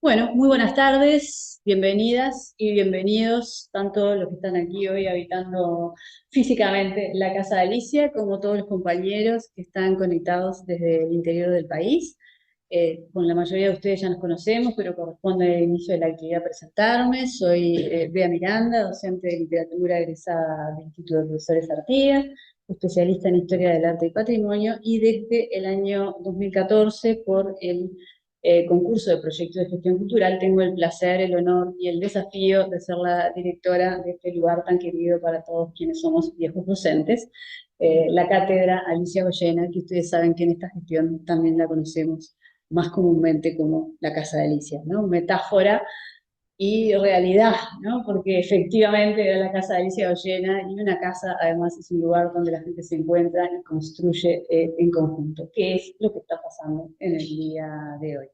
Bueno, muy buenas tardes, bienvenidas y bienvenidos, tanto los que están aquí hoy habitando físicamente la Casa de Alicia, como todos los compañeros que están conectados desde el interior del país. Con la mayoría de ustedes ya nos conocemos, pero corresponde al inicio de la actividad presentarme. Soy Bea Miranda, docente de literatura egresada del Instituto de Profesores Artigas, especialista en Historia del Arte y Patrimonio, y desde el año 2014 por el concurso de proyectos de gestión cultural, tengo el placer, el honor y el desafío de ser la directora de este lugar tan querido para todos quienes somos viejos docentes, la cátedra Alicia Goyena, que ustedes saben que en esta gestión también la conocemos más comúnmente como la Casa de Alicia, ¿no? Metáfora y realidad, ¿no? Porque efectivamente era la casa de Alicia Goyena y una casa además es un lugar donde la gente se encuentra y construye en conjunto, que es lo que está pasando en el día de hoy.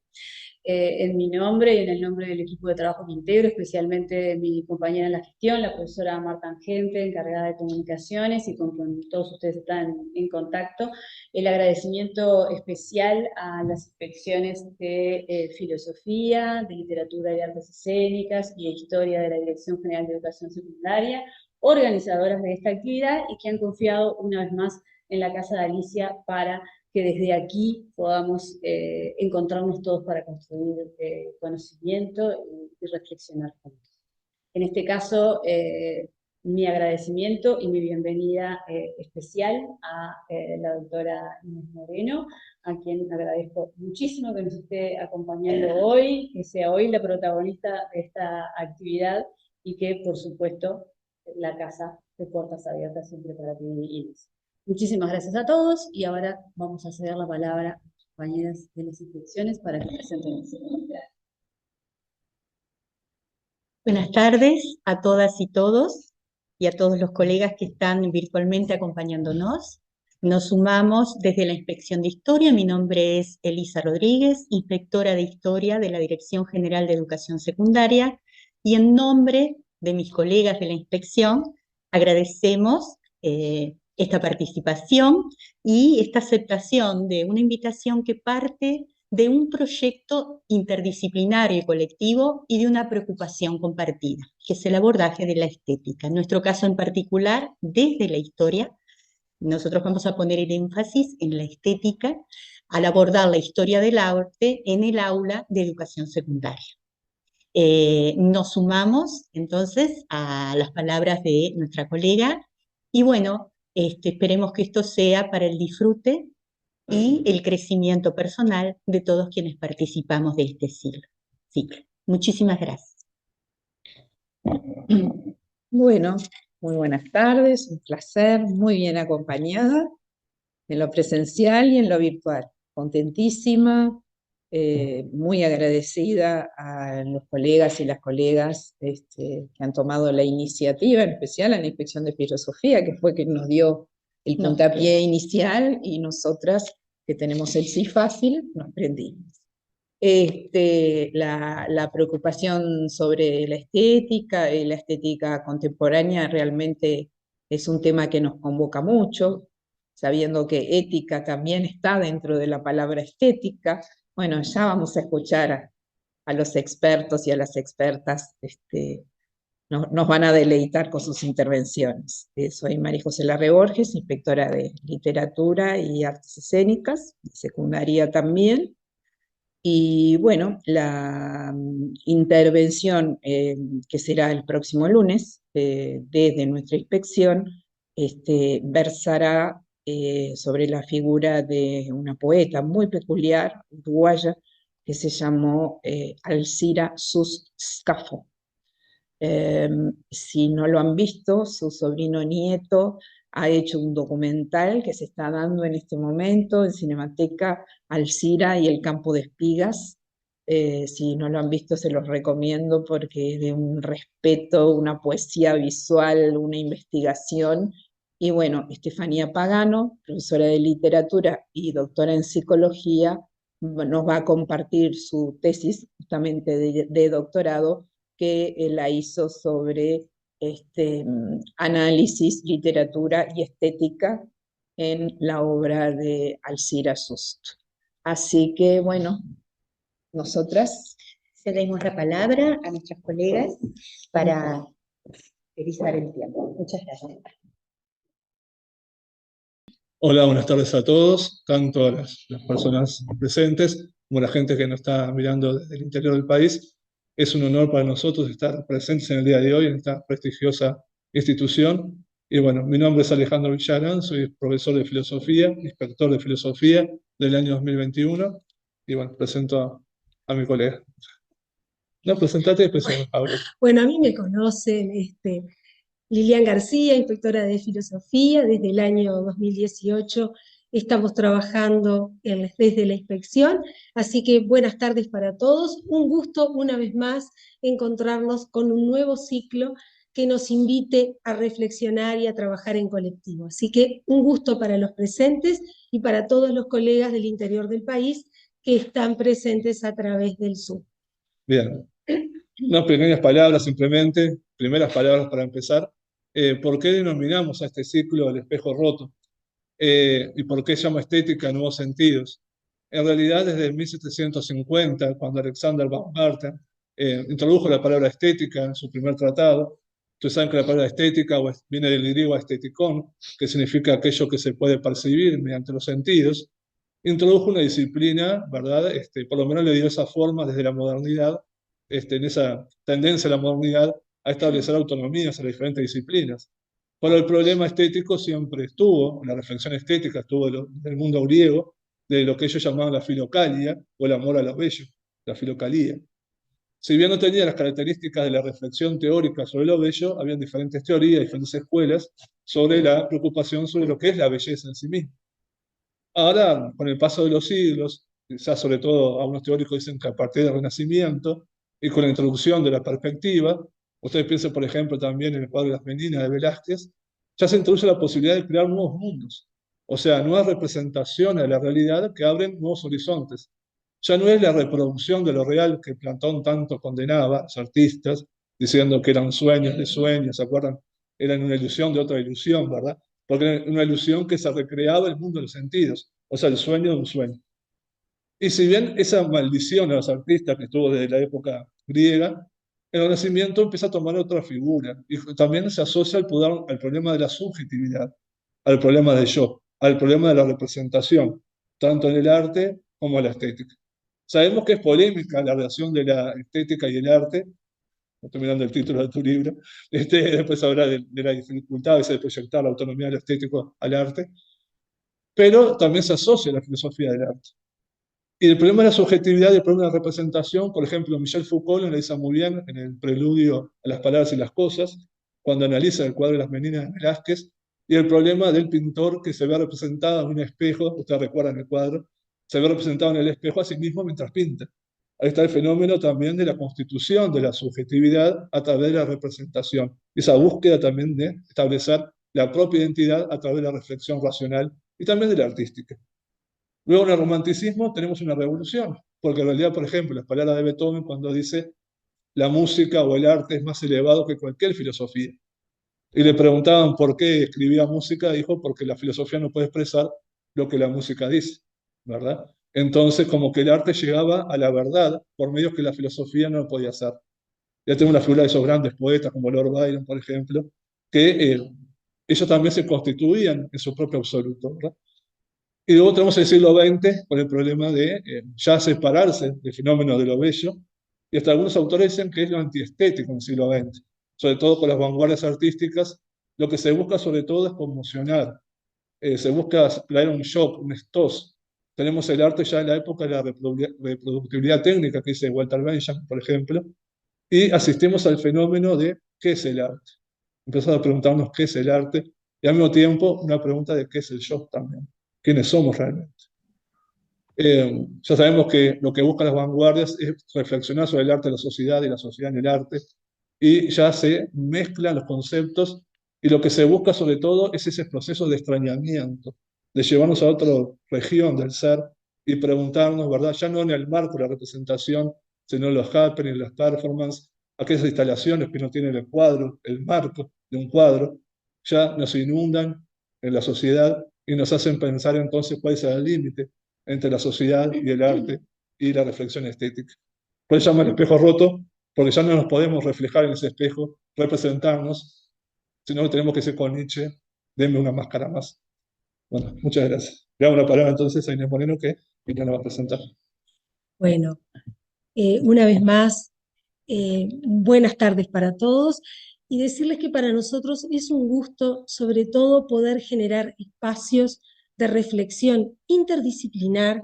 En mi nombre y en el nombre del equipo de trabajo que integro, especialmente de mi compañera en la gestión, la profesora Marta Angente, encargada de comunicaciones y con quien todos ustedes están en contacto, el agradecimiento especial a las inspecciones de filosofía, de literatura y artes escénicas y de historia de la Dirección General de Educación Secundaria, organizadoras de esta actividad y que han confiado una vez más en la Casa de Alicia para que desde aquí podamos encontrarnos todos para construir conocimiento y reflexionar juntos. En este caso, mi agradecimiento y mi bienvenida especial a la doctora Inés Moreno, a quien agradezco muchísimo que nos esté acompañando hoy, que sea hoy la protagonista de esta actividad y que, por supuesto, la casa de puertas abiertas siempre para ti, Inés. Muchísimas gracias a todos y ahora vamos a ceder la palabra a las compañeras de las instituciones para que presenten el siguiente. Buenas tardes a todas y todos y a todos los colegas que están virtualmente acompañándonos. Nos sumamos desde la Inspección de Historia. Mi nombre es Elisa Rodríguez, inspectora de Historia de la Dirección General de Educación Secundaria, y en nombre de mis colegas de la inspección agradecemos esta participación y esta aceptación de una invitación que parte de un proyecto interdisciplinario y colectivo y de una preocupación compartida, que es el abordaje de la estética. En nuestro caso en particular, desde la historia, nosotros vamos a poner el énfasis en la estética al abordar la historia del arte en el aula de educación secundaria. Nos sumamos entonces a las palabras de nuestra colega y bueno, esperemos que esto sea para el disfrute y el crecimiento personal de todos quienes participamos de este ciclo. Muchísimas gracias. Bueno, muy buenas tardes, un placer, muy bien acompañada en lo presencial y en lo virtual. Contentísima, muy agradecida a los colegas y las colegas que han tomado la iniciativa, en especial a la Inspección de Filosofía, que fue quien nos dio el puntapié inicial, y nosotras, que tenemos el sí fácil, nos prendimos. La preocupación sobre la estética contemporánea realmente es un tema que nos convoca mucho, sabiendo que ética también está dentro de la palabra estética. Bueno, ya vamos a escuchar a los expertos y a las expertas, nos van a deleitar con sus intervenciones. Soy María José Larre Borges, inspectora de literatura y artes escénicas, de secundaria también. Y bueno, la intervención que será el próximo lunes desde nuestra inspección versará sobre la figura de una poeta muy peculiar, uruguaya, que se llamó Alcira Sus Scafo. Si no lo han visto, su sobrino nieto ha hecho un documental que se está dando en este momento en Cinemateca, Alcira y el campo de espigas. Si no lo han visto, se los recomiendo porque es de un respeto, una poesía visual, una investigación. Y bueno, Estefanía Pagano, profesora de literatura y doctora en psicología, nos va a compartir su tesis justamente de doctorado, que la hizo sobre análisis, literatura y estética en la obra de Alcira Sust. Así que, bueno, nosotras cedemos la palabra a nuestras colegas para utilizar el tiempo. Muchas gracias. Hola, buenas tardes a todos, tanto a las personas presentes como a la gente que nos está mirando desde el interior del país. Es un honor para nosotros estar presentes en el día de hoy en esta prestigiosa institución. Y bueno, mi nombre es Alejandro Villarán, soy profesor de filosofía, inspector de filosofía del año 2021. Y bueno, presento a mi colega. No, presentate y después hablo. Bueno, a mí me conocen, Lilian García, inspectora de filosofía, desde el año 2018 estamos trabajando desde la inspección, así que buenas tardes para todos. Un gusto una vez más encontrarnos con un nuevo ciclo que nos invite a reflexionar y a trabajar en colectivo. Así que un gusto para los presentes y para todos los colegas del interior del país que están presentes a través del Zoom. Bien. Unas pequeñas palabras simplemente, primeras palabras para empezar. ¿Por qué denominamos a este ciclo el espejo roto? ¿Y por qué llama estética nuevos sentidos? En realidad, desde 1750, cuando Alexander von Barthes introdujo la palabra estética en su primer tratado, ustedes saben que la palabra estética viene del griego estetikon, que significa aquello que se puede percibir mediante los sentidos. Introdujo una disciplina, ¿verdad? Por lo menos le dio esa forma desde la modernidad, en esa tendencia a la modernidad a establecer autonomías a las diferentes disciplinas. Pero el problema estético siempre estuvo, la reflexión estética estuvo del mundo griego, de lo que ellos llamaban la filocalia, o el amor a lo bello, la filocalía. Si bien no tenía las características de la reflexión teórica sobre lo bello, habían diferentes teorías, diferentes escuelas sobre la preocupación sobre lo que es la belleza en sí misma. Ahora, con el paso de los siglos, quizás sobre todo algunos teóricos dicen que a partir del Renacimiento y con la introducción de la perspectiva, ustedes piensen por ejemplo también en el cuadro de las Meninas de Velázquez, ya se introduce la posibilidad de crear nuevos mundos, o sea, nuevas representaciones de la realidad que abren nuevos horizontes. Ya no es la reproducción de lo real que Platón tanto condenaba a los artistas, diciendo que eran sueños de sueños, ¿se acuerdan? Eran una ilusión de otra ilusión, ¿verdad? Porque era una ilusión que se recreaba el mundo de los sentidos, o sea, el sueño de un sueño. Y si bien esa maldición a los artistas que estuvo desde la época griega, el Renacimiento empieza a tomar otra figura y también se asocia al problema de la subjetividad, al problema del yo, al problema de la representación, tanto en el arte como en la estética. Sabemos que es polémica la relación de la estética y el arte, estoy mirando el título de tu libro, después habla de la dificultad de proyectar la autonomía de lo estético al arte, pero también se asocia a la filosofía del arte. Y el problema de la subjetividad y el problema de la representación, por ejemplo, Michel Foucault lo analiza muy bien en el preludio a las palabras y las cosas, cuando analiza el cuadro de las Meninas de Velázquez, y el problema del pintor que se ve representado en un espejo, ustedes recuerdan el cuadro, se ve representado en el espejo a sí mismo mientras pinta. Ahí está el fenómeno también de la constitución de la subjetividad a través de la representación, esa búsqueda también de establecer la propia identidad a través de la reflexión racional y también de la artística. Luego en el romanticismo tenemos una revolución, porque en realidad, por ejemplo, las palabras de Beethoven cuando dice la música o el arte es más elevado que cualquier filosofía. Y le preguntaban por qué escribía música, dijo, porque la filosofía no puede expresar lo que la música dice, ¿verdad? Entonces, como que el arte llegaba a la verdad por medios que la filosofía no lo podía hacer. Ya tengo una figura de esos grandes poetas como Lord Byron, por ejemplo, que ellos también se constituían en su propio absoluto, ¿verdad? Y luego tenemos el siglo XX con el problema de ya separarse del fenómeno de lo bello, y hasta algunos autores dicen que es lo antiestético en el siglo XX, sobre todo con las vanguardias artísticas, lo que se busca sobre todo es conmocionar, se busca traer un shock, un estos. Tenemos el arte ya en la época de la reproductibilidad técnica, que dice Walter Benjamin, por ejemplo, y asistimos al fenómeno de ¿qué es el arte? Empezamos a preguntarnos qué es el arte, y al mismo tiempo una pregunta de qué es el yo también, quiénes somos realmente. Ya sabemos que lo que buscan las vanguardias es reflexionar sobre el arte de la sociedad y la sociedad en el arte, y ya se mezclan los conceptos, y lo que se busca sobre todo es ese proceso de extrañamiento, de llevarnos a otra región del ser y preguntarnos, ¿verdad? Ya no en el marco de la representación, sino en los happenings, las performances, aquellas instalaciones que no tienen el cuadro, el marco de un cuadro, ya nos inundan en la sociedad y nos hacen pensar entonces cuál es el límite entre la sociedad y el arte y la reflexión estética. Por eso se llama el espejo roto, porque ya no nos podemos reflejar en ese espejo, representarnos, sino que tenemos que ser con Nietzsche, denme una máscara más. Bueno, muchas gracias. Le damos la palabra entonces a Inés Moreno, que Inés la va a presentar. Bueno, una vez más, buenas tardes para todos y decirles que para nosotros es un gusto, sobre todo, poder generar espacios de reflexión interdisciplinar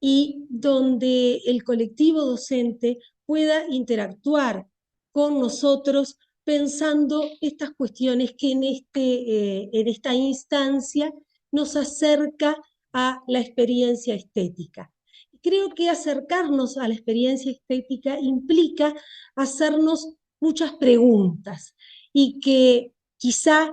y donde el colectivo docente pueda interactuar con nosotros pensando estas cuestiones que en esta instancia nos acerca a la experiencia estética. Creo que acercarnos a la experiencia estética implica hacernos muchas preguntas y que quizá,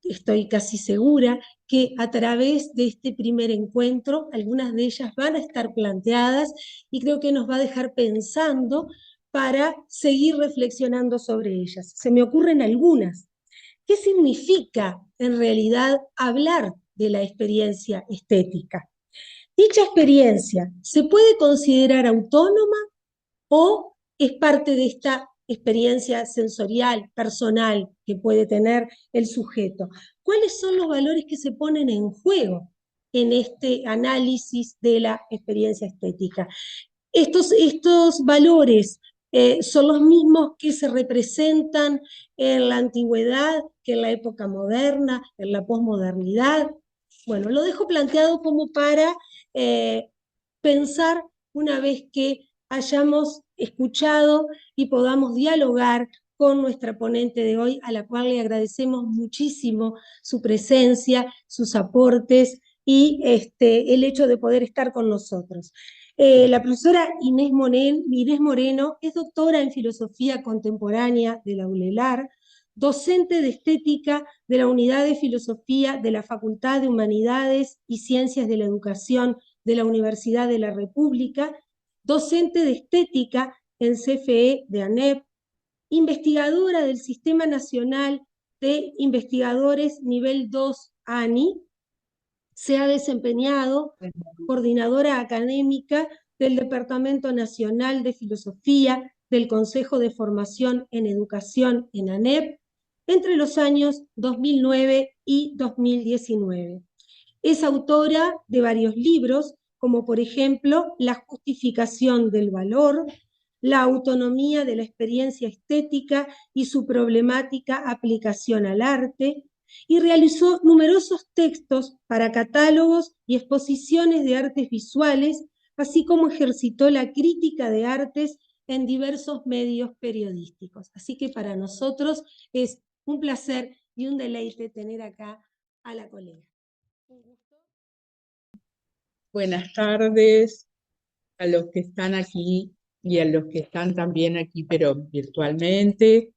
estoy casi segura, que a través de este primer encuentro algunas de ellas van a estar planteadas y creo que nos va a dejar pensando para seguir reflexionando sobre ellas. Se me ocurren algunas. ¿Qué significa en realidad hablar de la experiencia estética? ¿Dicha experiencia se puede considerar autónoma o es parte de esta experiencia sensorial, personal que puede tener el sujeto? ¿Cuáles son los valores que se ponen en juego en este análisis de la experiencia estética? Estos valores son los mismos que se representan en la antigüedad, que en la época moderna, en la posmodernidad. Bueno, lo dejo planteado como para pensar una vez que hayamos escuchado y podamos dialogar con nuestra ponente de hoy, a la cual le agradecemos muchísimo su presencia, sus aportes y el hecho de poder estar con nosotros. La profesora Inés Moreno es doctora en Filosofía Contemporánea de la ULELAR, docente de Estética de la Unidad de Filosofía de la Facultad de Humanidades y Ciencias de la Educación de la Universidad de la República, docente de Estética en CFE de ANEP, investigadora del Sistema Nacional de Investigadores Nivel 2 ANI, se ha desempeñado coordinadora académica del Departamento Nacional de Filosofía del Consejo de Formación en Educación en ANEP entre los años 2009 y 2019. Es autora de varios libros, como por ejemplo La justificación del valor, La autonomía de la experiencia estética y su problemática aplicación al arte, y realizó numerosos textos para catálogos y exposiciones de artes visuales, así como ejercitó la crítica de artes en diversos medios periodísticos. Así que para nosotros es un placer y un deleite tener acá a la colega. Buenas tardes a los que están aquí y a los que están también aquí, pero virtualmente.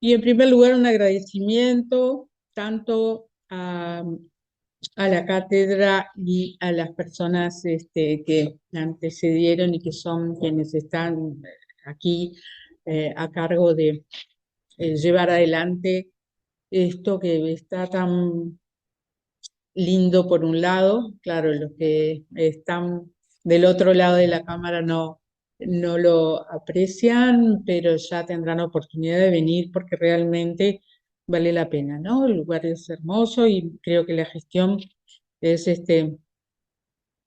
Y en primer lugar, un agradecimiento tanto a la cátedra y a las personas que antecedieron y que son quienes están aquí a cargo de llevar adelante esto que está tan lindo por un lado. Claro, los que están del otro lado de la cámara no lo aprecian, pero ya tendrán oportunidad de venir porque realmente vale la pena, ¿no? El lugar es hermoso y creo que la gestión es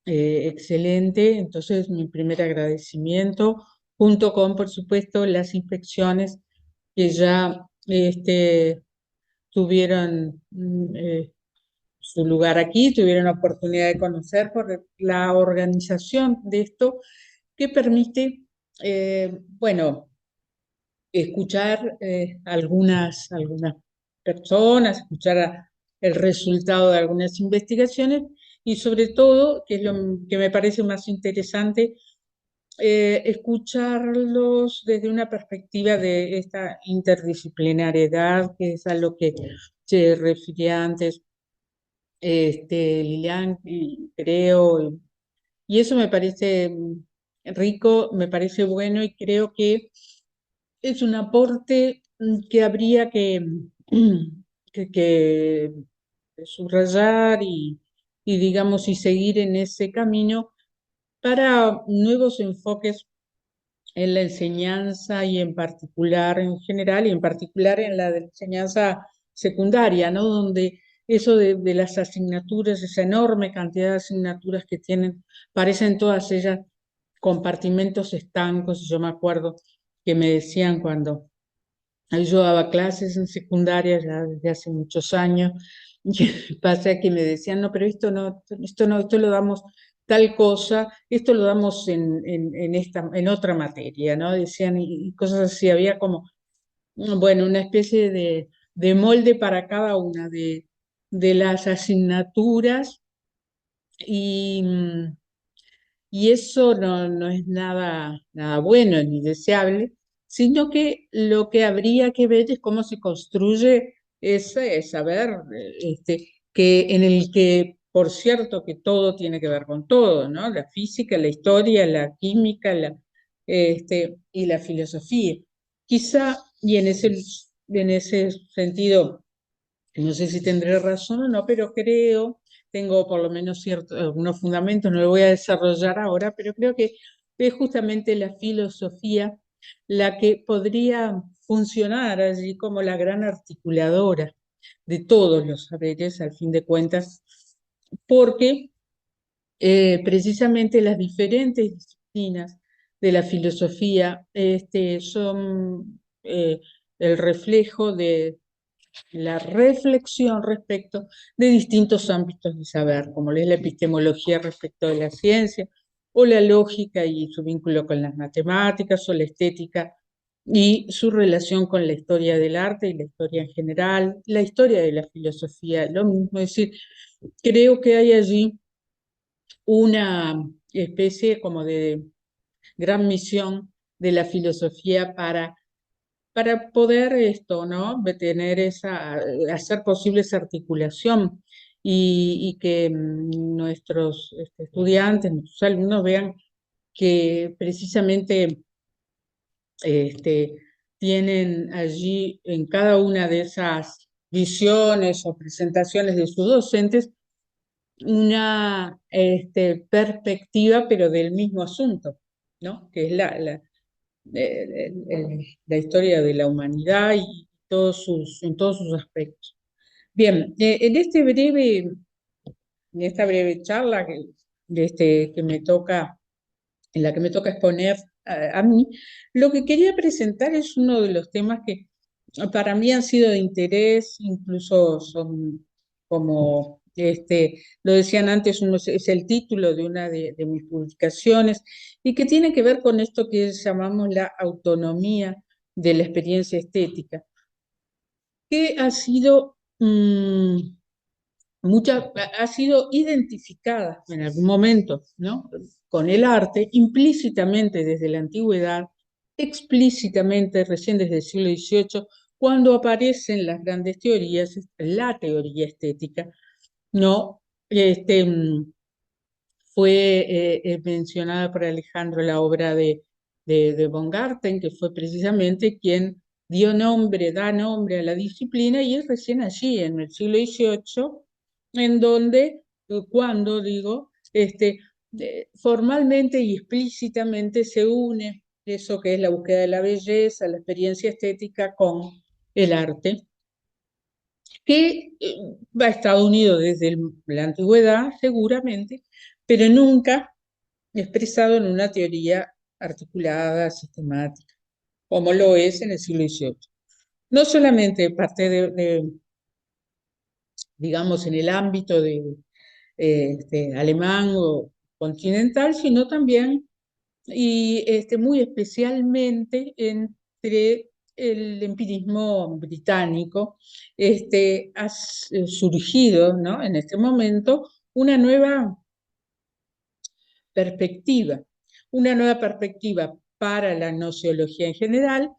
excelente. Entonces, mi primer agradecimiento, junto con, por supuesto, las inspecciones que ya tuvieron su lugar aquí, tuvieron la oportunidad de conocer por la organización de esto que permite, bueno, escuchar algunas personas, escuchar el resultado de algunas investigaciones y sobre todo, que es lo que me parece más interesante, escucharlos desde una perspectiva de esta interdisciplinariedad, que es a lo que se refería antes Lilian, y creo, y eso me parece rico, me parece bueno y creo que es un aporte que habría que subrayar y, digamos, y seguir en ese camino para nuevos enfoques en la enseñanza y en particular en general y en particular en la de enseñanza secundaria, ¿no? Donde eso de las asignaturas, esa enorme cantidad de asignaturas que tienen, parecen todas ellas compartimentos estancos. Yo me acuerdo que me decían cuando yo daba clases en secundaria ya desde hace muchos años, y pasa que me decían, no, pero esto lo damos tal cosa, esto lo damos en otra materia, ¿no? Decían, y cosas así, había como, bueno, una especie de molde para cada una de las asignaturas, y, y eso no es nada bueno ni deseable, sino que lo que habría que ver es cómo se construye ese saber, que, en el que, por cierto, que todo tiene que ver con todo, ¿no? La física, la historia, la química, y la filosofía. Quizá, y en ese sentido, no sé si tendré razón o no, pero tengo por lo menos algunos fundamentos, no lo voy a desarrollar ahora, pero creo que es justamente la filosofía la que podría funcionar allí como la gran articuladora de todos los saberes, al fin de cuentas, porque precisamente las diferentes disciplinas de la filosofía son el reflejo de la reflexión respecto de distintos ámbitos de saber, como es la epistemología respecto de la ciencia, o la lógica y su vínculo con las matemáticas, o la estética y su relación con la historia del arte y la historia en general, la historia de la filosofía, lo mismo. Es decir, creo que hay allí una especie como de gran misión de la filosofía para poder ¿no? Hacer posible esa articulación y que nuestros estudiantes, nuestros alumnos vean que precisamente este, tienen allí en cada una de esas visiones o presentaciones de sus docentes una perspectiva, pero del mismo asunto, ¿no? Que es la historia de la humanidad y en todos sus aspectos. Bien, en esta breve charla en la que me toca exponer a mí, lo que quería presentar es uno de los temas que para mí han sido de interés, incluso son como, lo decían antes, es el título de una de mis publicaciones, y que tiene que ver con esto que llamamos la autonomía de la experiencia estética, que ha sido identificada en algún momento, ¿no? Con el arte, implícitamente desde la antigüedad, explícitamente recién desde el siglo XVIII, cuando aparecen las grandes teorías, la teoría estética, ¿no? Fue mencionada por Alejandro la obra de Baumgarten, que fue precisamente quien da nombre a la disciplina, y es recién allí, en el siglo XVIII, en donde, cuando digo, formalmente y explícitamente se une eso que es la búsqueda de la belleza, la experiencia estética con el arte, que ha estado unido desde la antigüedad, seguramente, pero nunca expresado en una teoría articulada, sistemática, como lo es en el siglo XVIII. No solamente parte digamos, en el ámbito alemán o continental, sino también y muy especialmente entre el empirismo británico. Ha surgido, ¿no? En este momento una nueva perspectiva, para la gnoseología en general,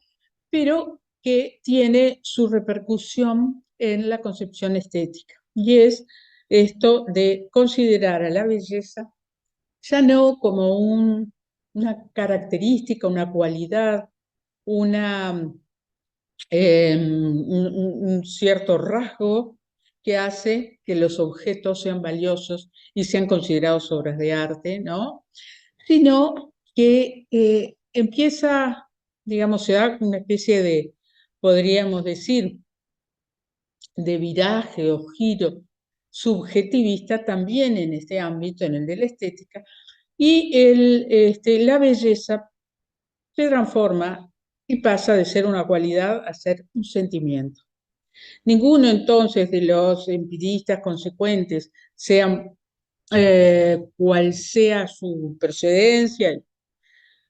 pero que tiene su repercusión en la concepción estética. Y es esto de considerar a la belleza ya no como una característica, una cualidad, un cierto rasgo que hace que los objetos sean valiosos y sean considerados obras de arte, ¿no? Sino que empieza, digamos, se da una especie de, podríamos decir, de viraje o giro subjetivista también en este ámbito, en el de la estética, y la belleza se transforma y pasa de ser una cualidad a ser un sentimiento. Ninguno entonces de los empiristas consecuentes, sean cual sea su procedencia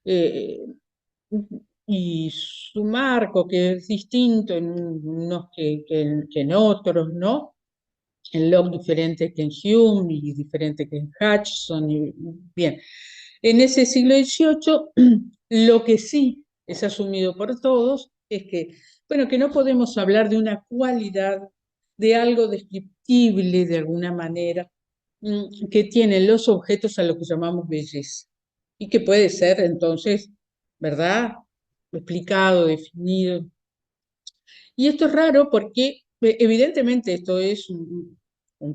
eh, y su marco, que es distinto en unos que en otros, ¿no? En Locke diferente que en Hume y diferente que en Hutchison. Bien, en ese siglo XVIII lo que sí es asumido por todos es que, bueno, que no podemos hablar de una cualidad, de algo descriptible de alguna manera, que tienen los objetos a lo que llamamos belleza. Y que puede ser entonces, ¿verdad? Explicado, definido. Y esto es raro porque evidentemente esto es un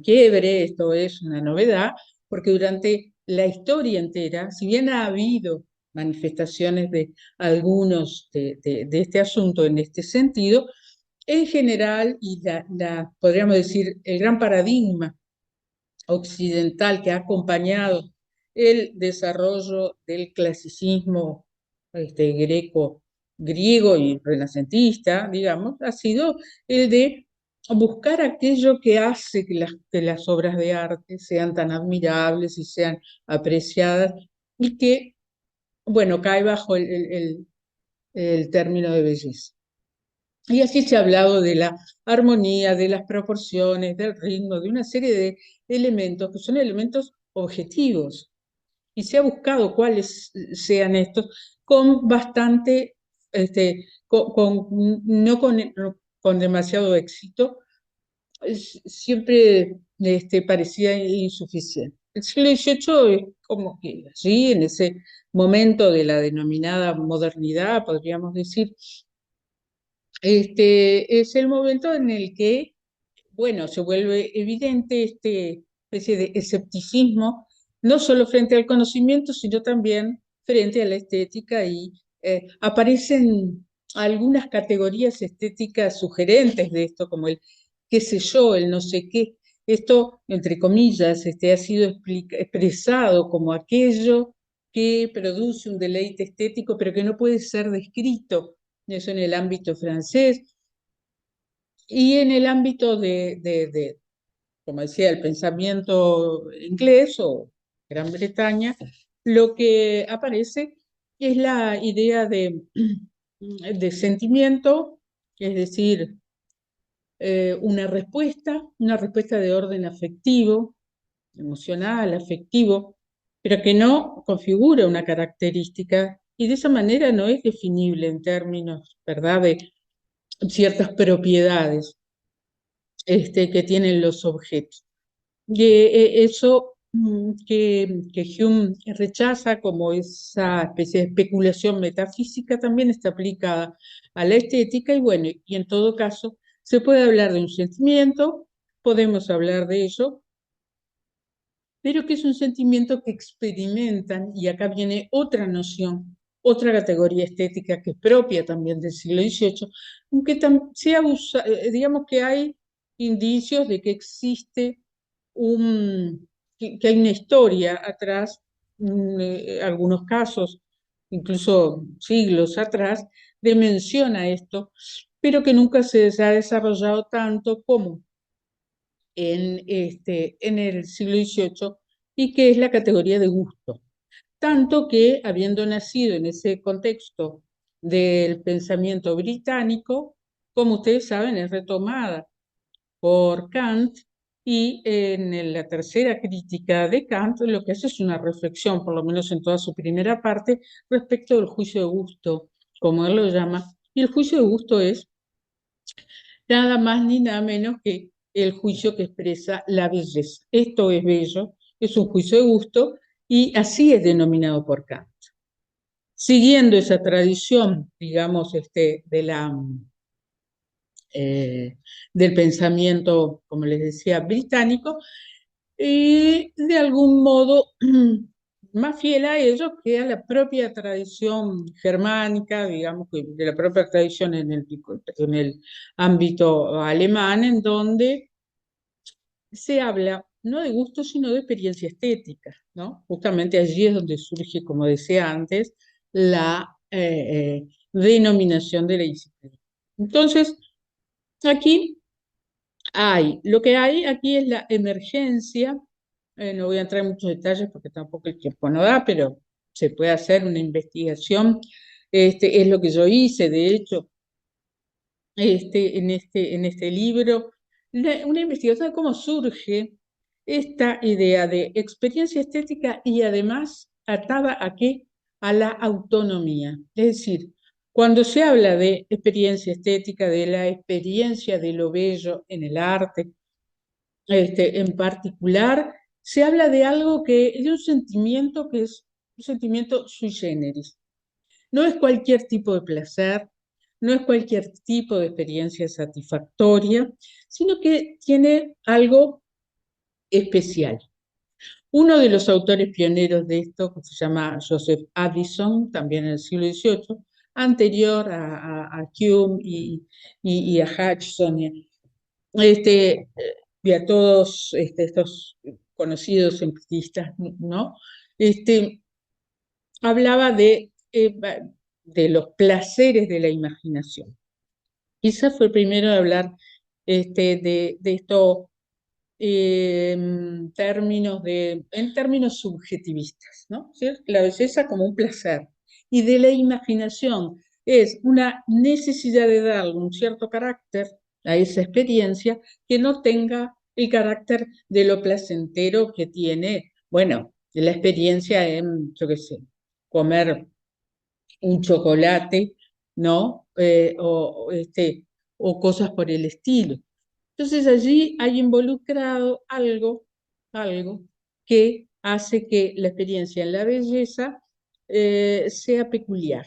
quiebre, esto es una novedad, porque durante la historia entera, si bien ha habido manifestaciones de algunos de este asunto en este sentido, en general, y podríamos decir, el gran paradigma occidental que ha acompañado el desarrollo del clasicismo griego y renacentista, digamos, ha sido el de buscar aquello que hace que las obras de arte sean tan admirables y sean apreciadas y que, bueno, cae bajo el término de belleza. Y así se ha hablado de la armonía, de las proporciones, del ritmo, de una serie de elementos que son elementos objetivos. Y se ha buscado cuáles sean estos con bastante, no con demasiado éxito, siempre parecía insuficiente. El siglo XVIII es como que allí, en ese momento de la denominada modernidad, podríamos decir, es el momento en el que, bueno, se vuelve evidente especie de escepticismo, no solo frente al conocimiento, sino también frente a la estética, y aparecen algunas categorías estéticas sugerentes de esto, como el qué sé yo, el no sé qué. Esto, entre comillas, ha sido expresado como aquello que produce un deleite estético, pero que no puede ser descrito. Eso en el ámbito francés. Y en el ámbito como decía, el pensamiento inglés o Gran Bretaña, lo que aparece es la idea de sentimiento, es decir, una respuesta de orden afectivo, emocional, afectivo, pero que no configura una característica y de esa manera no es definible en términos, ¿verdad?, de ciertas propiedades que tienen los objetos. Y eso que Hume rechaza como esa especie de especulación metafísica también está aplicada a la estética, y bueno, y en todo caso se puede hablar de un sentimiento, podemos hablar de ello, pero que es un sentimiento que experimentan, y acá viene otra noción, otra categoría estética que es propia también del siglo XVIII, aunque digamos que hay indicios de que existe que hay una historia atrás, algunos casos, incluso siglos atrás, de mención a esto, pero que nunca se ha desarrollado tanto como en el siglo XVIII, y que es la categoría de gusto. Tanto que, habiendo nacido en ese contexto del pensamiento británico, como ustedes saben, es retomada por Kant, y en la tercera crítica de Kant lo que hace es una reflexión, por lo menos en toda su primera parte, respecto del juicio de gusto, como él lo llama, y el juicio de gusto es nada más ni nada menos que el juicio que expresa la belleza. Esto es bello, es un juicio de gusto, y así es denominado por Kant. Siguiendo esa tradición, digamos, del pensamiento, como les decía, británico, de algún modo más fiel a ellos que a la propia tradición germánica, digamos, de la propia tradición en el ámbito alemán, en donde se habla no de gusto, sino de experiencia estética, ¿no? Justamente allí es donde surge, como decía antes, la denominación de la disciplina. Entonces, aquí lo que hay aquí es la emergencia. No voy a entrar en muchos detalles porque tampoco el tiempo no da, pero se puede hacer una investigación. Es lo que yo hice, de hecho, en este libro, una investigación de cómo surge esta idea de experiencia estética y además atada ¿a qué? A la autonomía. Es decir, cuando se habla de experiencia estética, de la experiencia de lo bello en el arte, en particular, se habla de de un sentimiento que es un sentimiento sui generis. No es cualquier tipo de placer, no es cualquier tipo de experiencia satisfactoria, sino que tiene algo especial. Uno de los autores pioneros de esto, que se llama Joseph Addison, también en el siglo XVIII, anterior a Hume y a Hutchison, y a todos estos conocidos empiristas, ¿no? Hablaba de los placeres de la imaginación. Quizá fue el primero de hablar de estos en términos subjetivistas, ¿no? ¿Sí? La belleza como un placer. Y de la imaginación es una necesidad de darle un cierto carácter a esa experiencia que no tenga el carácter de lo placentero que tiene, bueno, la experiencia en, yo qué sé, comer un chocolate, ¿no? O cosas por el estilo. Entonces allí hay involucrado algo que hace que la experiencia en la belleza sea peculiar.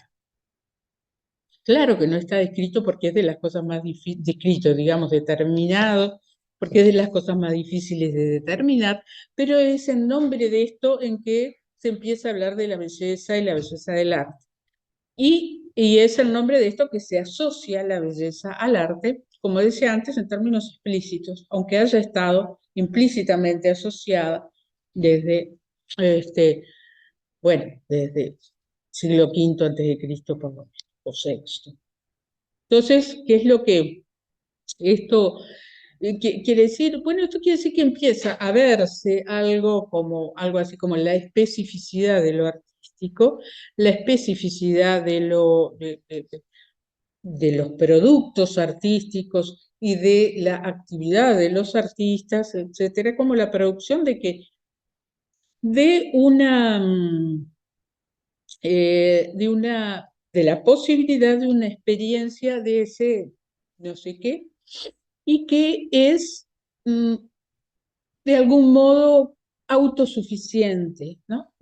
Claro que no está descrito porque es de las cosas más difíciles, descrito, digamos, determinado, porque es de las cosas más difíciles de determinar, pero es en nombre de esto en que se empieza a hablar de la belleza y la belleza del arte. Y es el nombre de esto que se asocia la belleza al arte, como decía antes, en términos explícitos, aunque haya estado implícitamente asociada desde, desde siglo V antes de Cristo, por lo menos, o sexto. Entonces, ¿qué es lo que esto quiere decir? Bueno, esto quiere decir que empieza a verse algo así como la especificidad de lo artístico, la especificidad de los productos artísticos y de la actividad de los artistas, etcétera, como la producción de una de la posibilidad de una experiencia de ese no sé qué, y que es de algún modo autosuficiente, ¿no?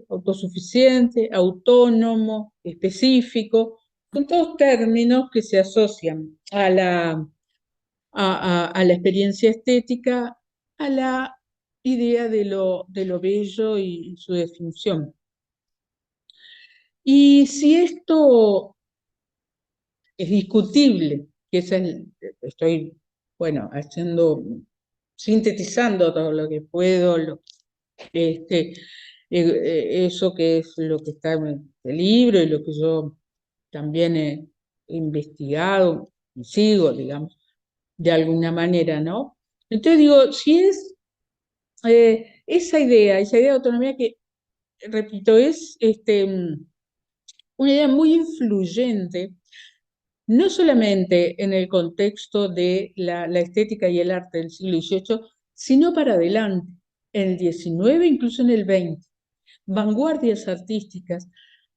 Autosuficiente, autónomo, específico, son todos términos que se asocian a la experiencia estética, a la idea de lo bello y su definición. Y si esto es discutible, que estoy, bueno, sintetizando todo lo que puedo, eso que es lo que está en el libro y lo que yo también he investigado y sigo, digamos, de alguna manera, ¿no? Entonces digo, si es esa idea de autonomía que, repito, es una idea muy influyente, no solamente en el contexto de la estética y el arte del siglo XVIII, sino para adelante, en el XIX, incluso en el XX. Vanguardias artísticas,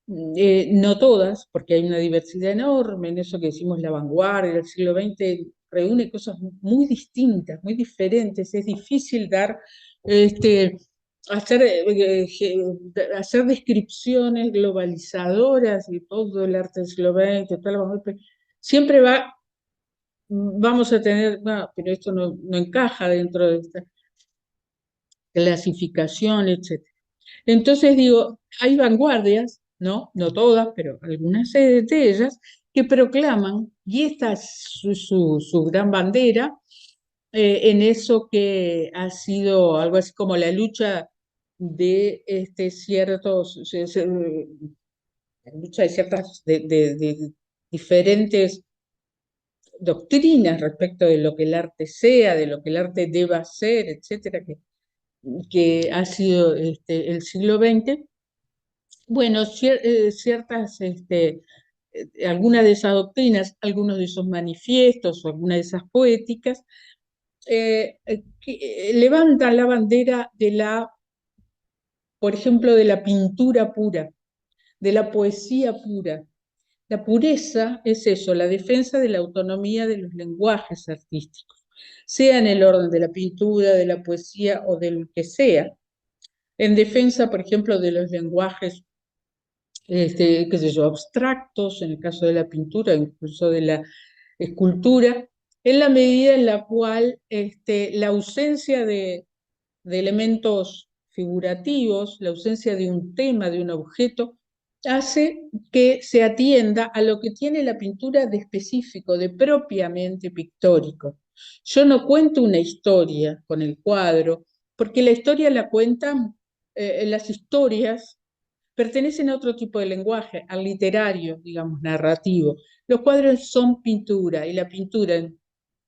no todas, porque hay una diversidad enorme en eso que decimos la vanguardia del siglo XX, reúne cosas muy distintas, muy diferentes, es difícil hacer descripciones globalizadoras de todo el arte del siglo XX, toda la vanguardia. Siempre vamos a tener, no, pero esto no encaja dentro de esta clasificación, etc. Entonces digo, hay vanguardias, ¿no? No todas, pero algunas de ellas, que proclaman, y esta es su gran bandera, en eso que ha sido algo así como la lucha de ciertos, la lucha de ciertas, de diferentes doctrinas respecto de lo que el arte sea, de lo que el arte deba ser, etcétera, que ha sido el siglo XX. Bueno, ciertas, algunas de esas doctrinas, algunos de esos manifiestos o algunas de esas poéticas, que levantan la bandera de la, por ejemplo, de la pintura pura, de la poesía pura. La pureza es eso, la defensa de la autonomía de los lenguajes artísticos, sea en el orden de la pintura, de la poesía o del que sea. En defensa, por ejemplo, de los lenguajes, qué sé yo, abstractos, en el caso de la pintura, incluso de la escultura, en la medida en la cual la ausencia de elementos figurativos, la ausencia de un tema, de un objeto, hace que se atienda a lo que tiene la pintura de específico, de propiamente pictórico. Yo no cuento una historia con el cuadro, porque la historia la cuentan, las historias pertenecen a otro tipo de lenguaje, al literario, digamos, narrativo. Los cuadros son pintura, y la pintura,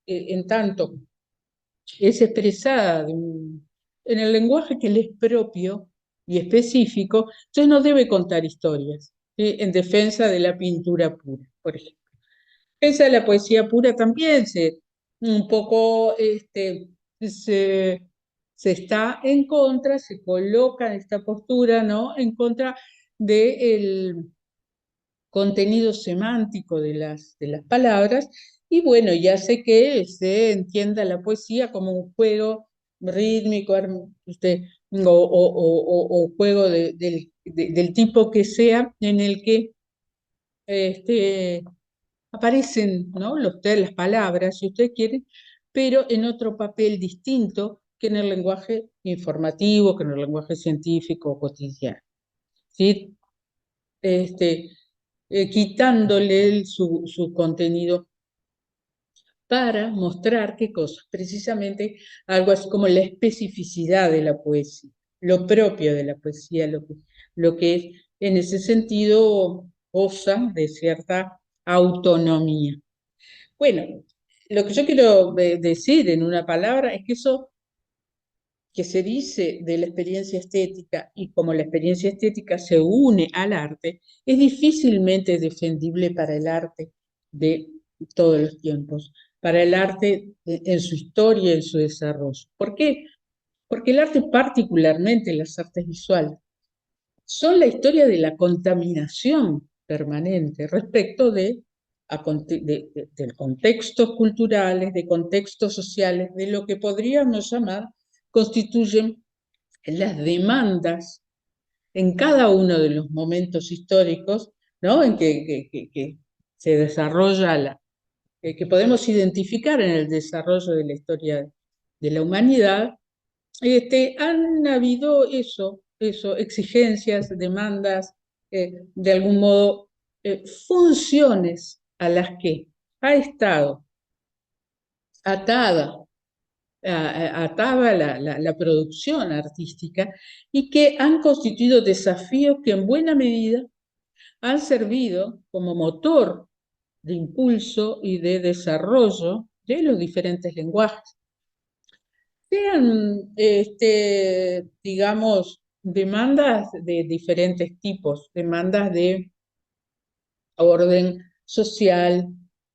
en tanto es expresada en el lenguaje que le es propio y específico, entonces no debe contar historias, ¿sí? En defensa de la pintura pura, por ejemplo. Esa de la poesía pura también un poco se está en contra, se coloca en esta postura, ¿no? En contra del contenido semántico de las palabras, y bueno, ya sé que se entienda la poesía como un juego rítmico, o juego del tipo que sea, en el que aparecen, ¿no? Las palabras, si usted quiere, pero en otro papel distinto que en el lenguaje informativo, que en el lenguaje científico o cotidiano. ¿Sí? Quitándole su contenido para mostrar qué cosas, precisamente algo así como la especificidad de la poesía, lo propio de la poesía, lo que es, en ese sentido goza de cierta autonomía. Bueno, lo que yo quiero decir en una palabra es que eso que se dice de la experiencia estética, y como la experiencia estética se une al arte, es difícilmente defendible para el arte de todos los tiempos, para el arte en su historia, en su desarrollo. ¿Por qué? Porque el arte, particularmente las artes visuales, son la historia de la contaminación permanente respecto de contextos culturales, de contextos sociales, de lo que podríamos llamar constituyen las demandas en cada uno de los momentos históricos, ¿no? En que se desarrolla que podemos identificar en el desarrollo de la historia de la humanidad. Han habido exigencias, demandas, de algún modo, funciones a las que ha estado atada ataba la producción artística, y que han constituido desafíos que en buena medida han servido como motor de impulso y de desarrollo de los diferentes lenguajes. Sean, digamos, demandas de diferentes tipos, demandas de orden social,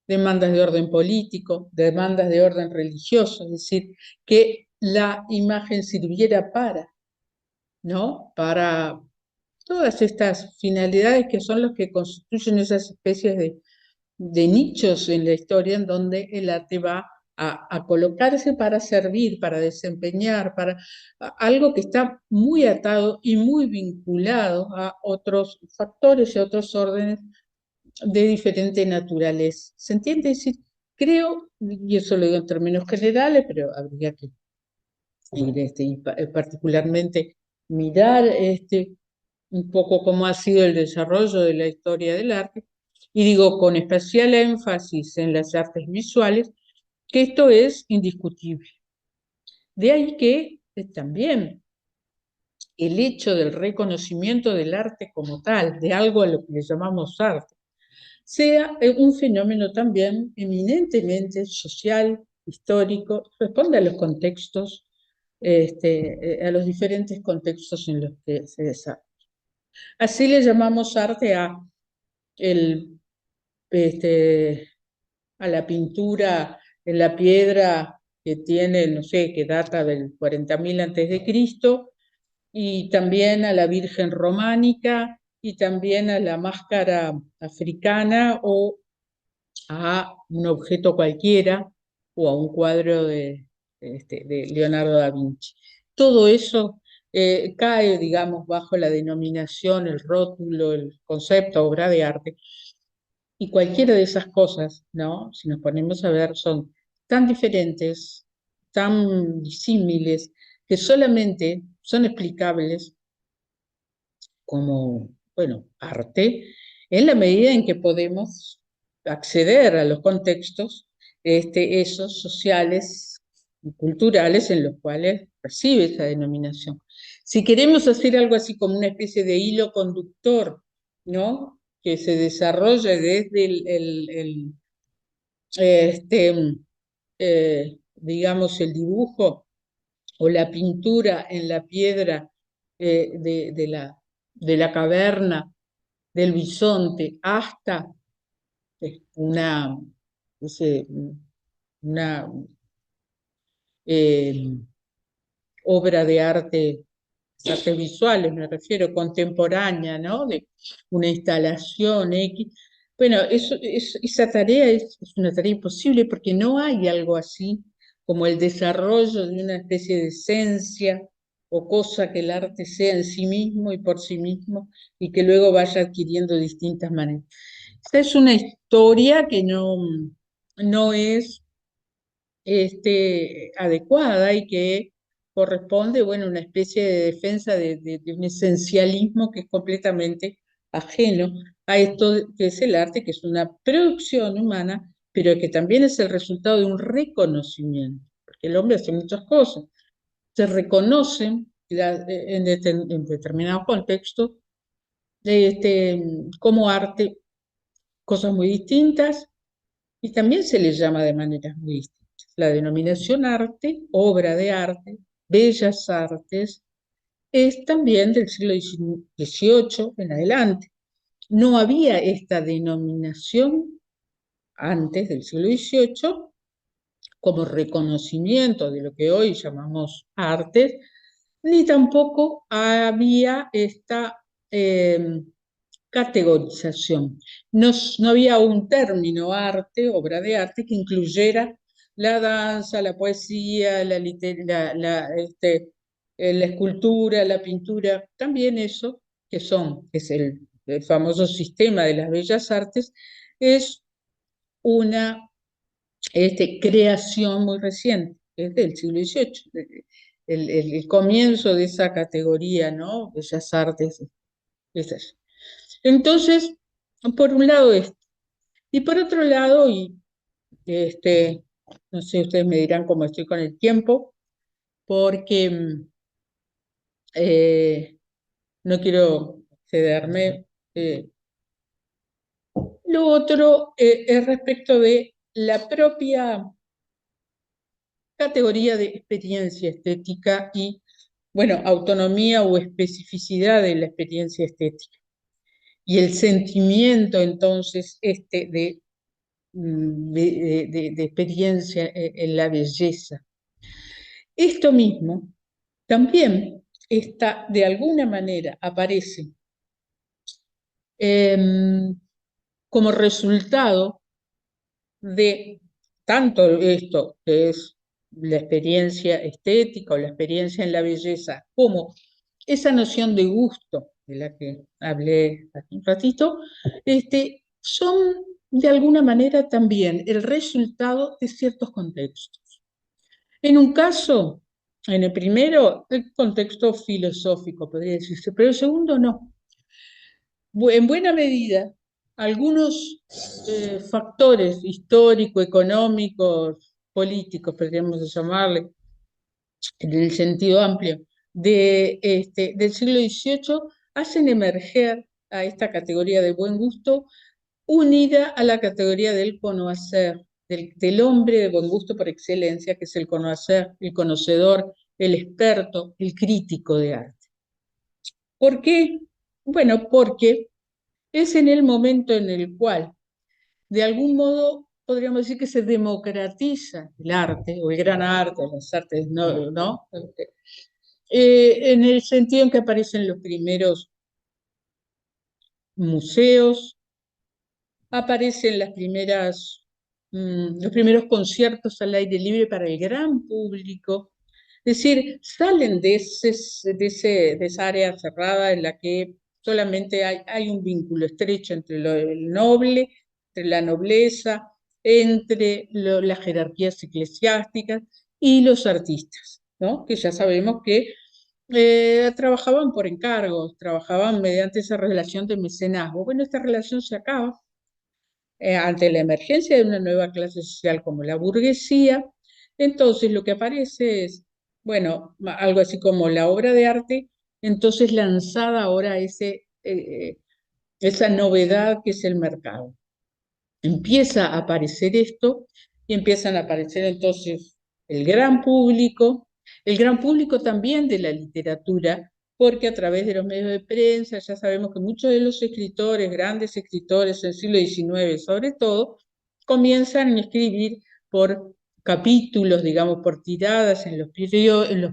demandas de orden político, demandas de orden religioso, es decir, que la imagen sirviera para, ¿no? Para todas estas finalidades que son los que constituyen esas especies de nichos en la historia en donde el arte va a colocarse para servir, para desempeñar, para algo que está muy atado y muy vinculado a otros factores y a otros órdenes de diferente naturaleza. ¿Se entiende? Es decir, creo, y eso lo digo en términos generales, pero habría que ir particularmente mirar un poco cómo ha sido el desarrollo de la historia del arte, y digo con especial énfasis en las artes visuales, que esto es indiscutible. De ahí que también el hecho del reconocimiento del arte como tal, de algo a lo que le llamamos arte, sea un fenómeno también eminentemente social, histórico, responde a los contextos, a los diferentes contextos en los que se desarrolla. Así le llamamos arte el, a la pintura en la piedra que tiene, no sé, que data del 40.000 antes de Cristo, y también a la Virgen románica, y también a la máscara africana, o a un objeto cualquiera, o a un cuadro de Leonardo da Vinci. Todo eso cae, digamos, bajo la denominación, el rótulo, el concepto, obra de arte, y cualquiera de esas cosas, ¿no? Si nos ponemos a ver, son tan diferentes, tan disímiles, que solamente son explicables como, bueno, arte, en la medida en que podemos acceder a los contextos, esos sociales y culturales en los cuales recibe esa denominación. Si queremos hacer algo así como una especie de hilo conductor, ¿no? Que se desarrolle desde digamos, el dibujo o la pintura en la piedra de la caverna del bisonte hasta una, una eh, obra de arte, artes visuales me refiero, contemporánea, ¿no? De una instalación X. Bueno, esa tarea es una tarea imposible porque no hay algo así como el desarrollo de una especie de esencia o cosa que el arte sea en sí mismo y por sí mismo, y que luego vaya adquiriendo distintas maneras. Esta es una historia que no es adecuada, y que corresponde, bueno, a una especie de defensa de un esencialismo que es completamente ajeno a esto que es el arte, que es una producción humana, pero que también es el resultado de un reconocimiento, porque el hombre hace muchas cosas. Se reconocen en determinados contextos como arte cosas muy distintas, y también se le llama de maneras muy distintas. La denominación arte, obra de arte, bellas artes, es también del siglo XVIII en adelante. No había esta denominación antes del siglo XVIII como reconocimiento de lo que hoy llamamos arte, ni tampoco había esta categorización. No había un término arte, obra de arte, que incluyera la danza, la poesía, la escultura, la pintura, también eso, es el famoso sistema de las bellas artes, es una creación muy reciente, es del siglo XVIII, el comienzo de esa categoría, ¿no? Bellas artes, es eso. Entonces, por un lado esto. Y por otro lado, no sé, ustedes me dirán cómo estoy con el tiempo, porque no quiero cederme. Lo otro es respecto de la propia categoría de experiencia estética y, bueno, autonomía o especificidad de la experiencia estética. Y el sentimiento, entonces, de experiencia en la belleza. Esto mismo también está, de alguna manera, aparece como resultado de tanto esto que es la experiencia estética o la experiencia en la belleza, como esa noción de gusto de la que hablé hace un ratito, son de alguna manera también el resultado de ciertos contextos. En un caso, En el primero, el contexto filosófico, podría decirse, pero el segundo no. En buena medida, algunos factores histórico, económicos, políticos, podríamos llamarle, en el sentido amplio, del siglo XVIII, hacen emerger a esta categoría de buen gusto unida a la categoría del conocer, del hombre de buen gusto por excelencia, que es el conocer, el conocedor, el experto, el crítico de arte. ¿Por qué? Bueno, porque es en el momento en el cual, de algún modo, podríamos decir que se democratiza el arte, o el gran arte, las artes, ¿no? En el sentido en que aparecen los primeros museos, aparecen los primeros conciertos al aire libre para el gran público. Es decir, salen de esa área cerrada en la que solamente hay un vínculo estrecho entre el noble, entre la nobleza, entre las jerarquías eclesiásticas y los artistas, ¿no? Que ya sabemos que trabajaban por encargos, trabajaban mediante esa relación de mecenazgo. Bueno, esta relación se acaba ante la emergencia de una nueva clase social como la burguesía. Entonces lo que aparece es, bueno, algo así como la obra de arte, entonces lanzada ahora a esa novedad que es el mercado. Empieza a aparecer esto y empiezan a aparecer entonces el gran público también de la literatura, porque a través de los medios de prensa ya sabemos que muchos de los escritores, grandes escritores del siglo XIX sobre todo, comienzan a escribir por capítulos, digamos, por tiradas en los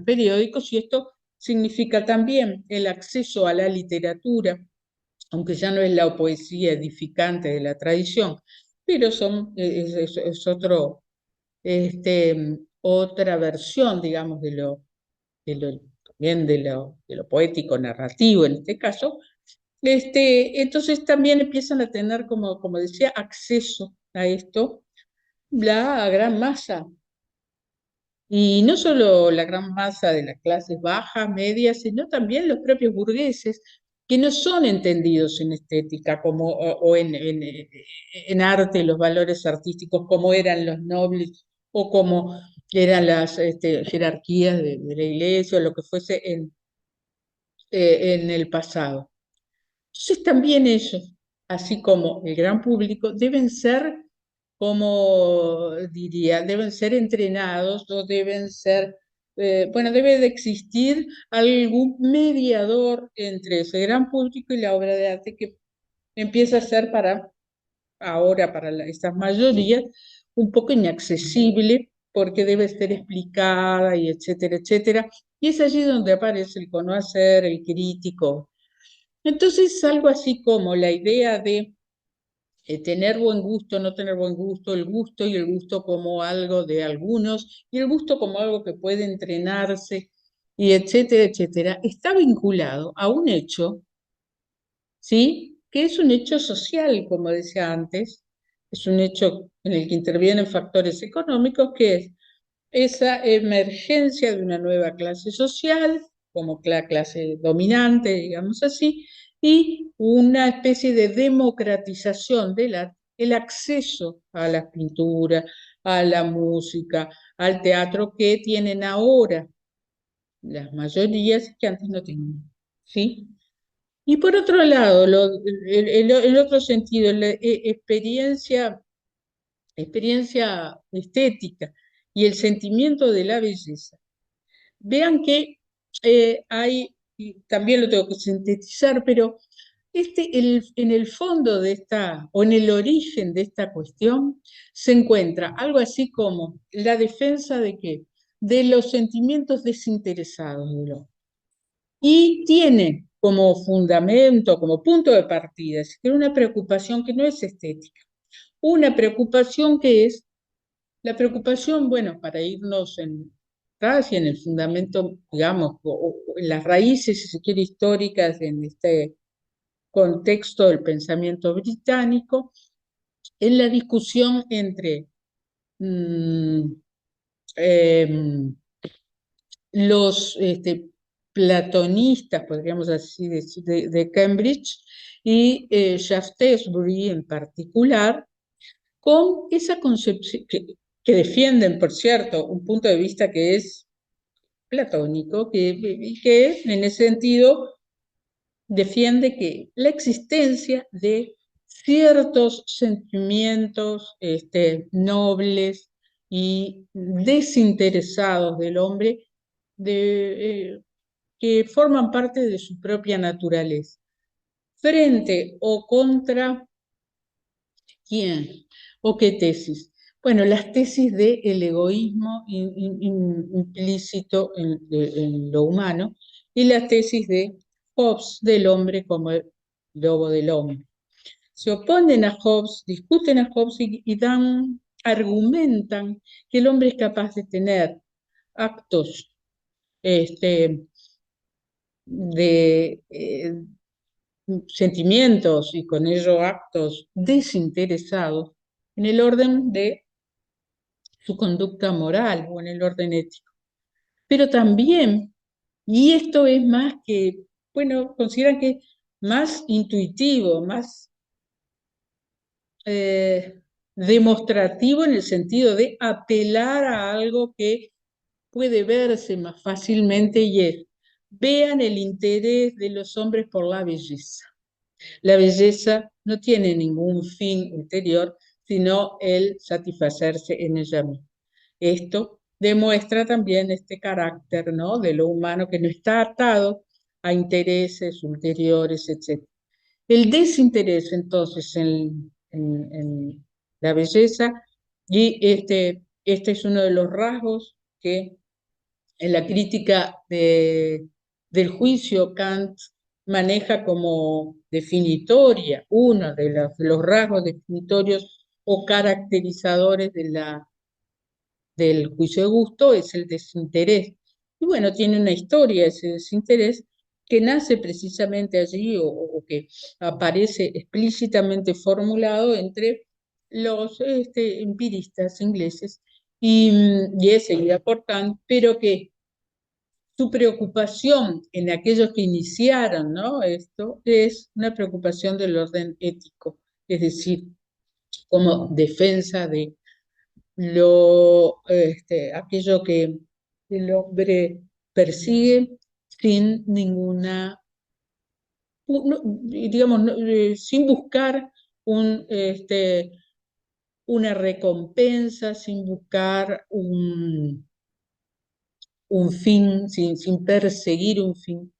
periódicos, y esto significa también el acceso a la literatura, aunque ya no es la poesía edificante de la tradición, pero es otra versión, digamos, también de lo poético narrativo en este caso. Entonces también empiezan a tener, como decía, acceso a esto la gran masa. Y no solo la gran masa de las clases bajas, medias, sino también los propios burgueses, que no son entendidos en estética o en arte, los valores artísticos, como eran los nobles o como eran las jerarquías de la iglesia o lo que fuese en el pasado. Entonces también ellos, así como el gran público, deben ser, como diría, deben ser entrenados o deben ser, bueno, debe de existir algún mediador entre ese gran público y la obra de arte que empieza a ser ahora para estas mayorías un poco inaccesible porque debe ser explicada y etcétera, etcétera. Y es allí donde aparece el conocer, el crítico. Entonces, algo así como la idea de tener buen gusto, no tener buen gusto, el gusto y el gusto como algo de algunos, y el gusto como algo que puede entrenarse, y etcétera, etcétera, está vinculado a un hecho, ¿sí? Que es un hecho social, como decía antes, es un hecho en el que intervienen factores económicos, que es esa emergencia de una nueva clase social, como la clase dominante, digamos así, y una especie de democratización del arte, el acceso a la pintura, a la música, al teatro que tienen ahora las mayorías que antes no tenían, ¿sí? Y por otro lado, el otro sentido, la experiencia estética y el sentimiento de la belleza. Vean que y también lo tengo que sintetizar, pero en el fondo de o en el origen de esta cuestión, se encuentra algo así como la defensa de qué? De los sentimientos desinteresados de los. Y tiene como fundamento, como punto de partida, es decir, una preocupación que no es estética, una preocupación que es la preocupación, bueno, para irnos casi en el fundamento, digamos, o en las raíces, si se quiere, históricas en este contexto del pensamiento británico, en la discusión entre los platonistas, podríamos así decir, de Cambridge, y Shaftesbury en particular, con esa concepción, que defienden, por cierto, un punto de vista que es platónico, que en ese sentido defiende que la existencia de ciertos sentimientos nobles y desinteresados del hombre que forman parte de su propia naturaleza. ¿Frente o contra quién? ¿O qué tesis? Bueno, las tesis del egoísmo implícito en lo humano y las tesis de Hobbes del hombre como el lobo del hombre. Se oponen a Hobbes, discuten a Hobbes y argumentan que el hombre es capaz de tener actos de sentimientos y con ello actos desinteresados en el orden de su conducta moral o en el orden ético. Pero también, y esto es más que, bueno, consideran que más intuitivo, más demostrativo en el sentido de apelar a algo que puede verse más fácilmente y es, vean el interés de los hombres por la belleza. La belleza no tiene ningún fin ulterior, sino el satisfacerse en ella misma. Esto demuestra también este carácter, ¿no?, de lo humano que no está atado a intereses ulteriores, etc. El desinterés, entonces, en la belleza, y este es uno de los rasgos que en la crítica del juicio Kant maneja como definitoria, uno de los rasgos definitorios o caracterizadores del juicio de gusto es el desinterés. Y bueno, tiene una historia ese desinterés que nace precisamente allí o que aparece explícitamente formulado entre los empiristas ingleses y es seguida por Kant, pero que su preocupación en aquellos que iniciaron, ¿no?, esto es una preocupación del orden ético, es decir, como defensa de aquello que el hombre persigue sin ninguna, digamos, sin buscar una recompensa, sin buscar un fin, sin perseguir un fin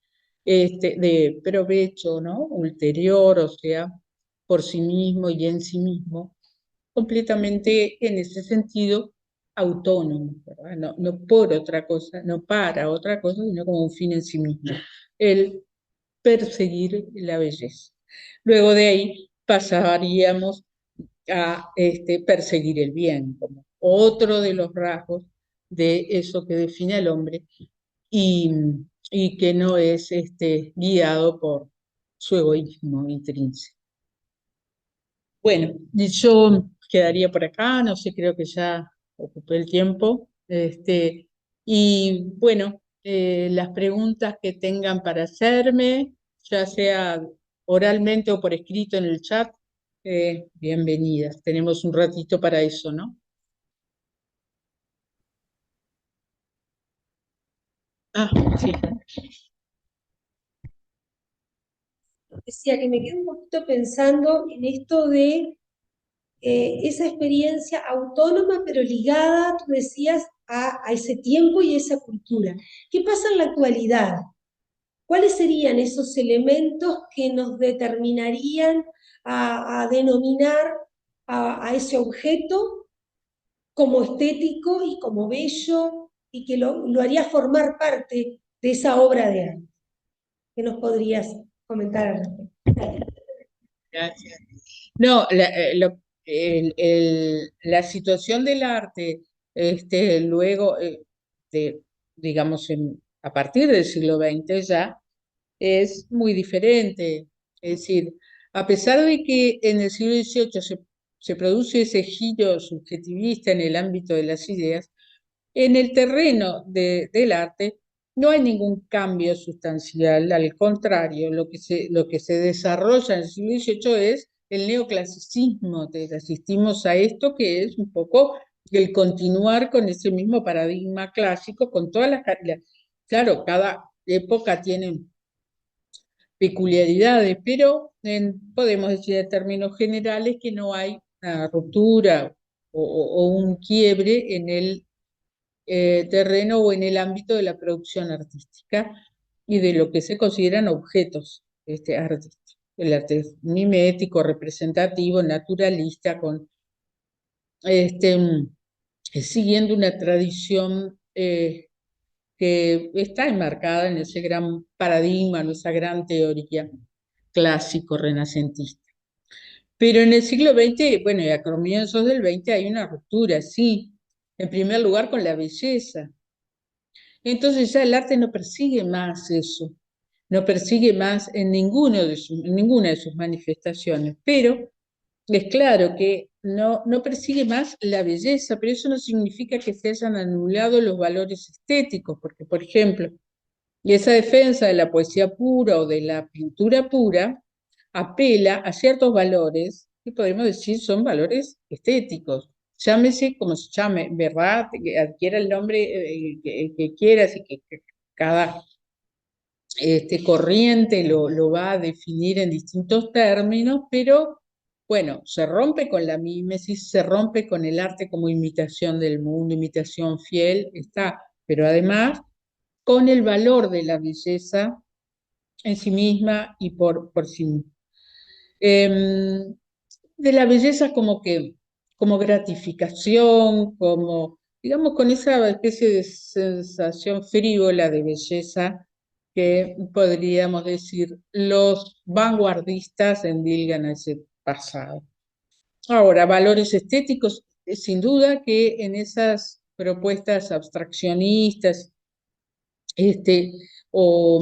de provecho, ¿no?, ulterior, o sea, por sí mismo y en sí mismo, completamente en ese sentido autónomo, ¿verdad? No por otra cosa, no para otra cosa, sino como un fin en sí mismo, el perseguir la belleza. Luego de ahí pasaríamos a perseguir el bien, como otro de los rasgos de eso que define al hombre y, y que no es guiado por su egoísmo intrínseco. Bueno, yo quedaría por acá, no sé, creo que ya ocupé el tiempo. Y bueno, las preguntas que tengan para hacerme, ya sea oralmente o por escrito en el chat, bienvenidas. Tenemos un ratito para eso, ¿no? Ah, sí. Decía que me quedé un poquito pensando en esto de esa experiencia autónoma, pero ligada, tú decías, a ese tiempo y esa cultura. ¿Qué pasa en la actualidad? ¿Cuáles serían esos elementos que nos determinarían a denominar a ese objeto como estético y como bello y que lo haría formar parte de esa obra de arte? ¿Qué nos podrías comentar al respecto? Gracias. No, la situación del arte, luego, digamos, a partir del siglo XX ya, es muy diferente. Es decir, a pesar de que en el siglo XVIII se produce ese giro subjetivista en el ámbito de las ideas, en el terreno del arte no hay ningún cambio sustancial, al contrario, lo que se desarrolla en el siglo XVIII es el neoclasicismo. Asistimos a esto que es un poco el continuar con ese mismo paradigma clásico, con todas claro, cada época tiene peculiaridades, pero podemos decir en términos generales que no hay una ruptura o un quiebre en el terreno o en el ámbito de la producción artística y de lo que se consideran objetos artísticos. El arte mimético, representativo, naturalista, siguiendo una tradición que está enmarcada en ese gran paradigma, en esa gran teoría clásico renacentista. Pero en el siglo XX, bueno, y a comienzos del XX hay una ruptura, sí, en primer lugar con la belleza. Entonces ya el arte no persigue más eso, no persigue más en ninguna de sus manifestaciones, pero es claro que no persigue más la belleza, pero eso no significa que se hayan anulado los valores estéticos, porque, por ejemplo, esa defensa de la poesía pura o de la pintura pura apela a ciertos valores que podemos decir son valores estéticos. Llámese como se llame, ¿verdad? Que adquiera el nombre que quieras y que cada corriente lo va a definir en distintos términos, pero bueno, se rompe con la mímesis, se rompe con el arte como imitación del mundo, imitación fiel, está, pero además con el valor de la belleza en sí misma y por sí misma. De la belleza como gratificación, como, digamos, con esa especie de sensación frívola de belleza que podríamos decir los vanguardistas endilgan a ese pasado. Ahora, valores estéticos, sin duda que en esas propuestas abstraccionistas, o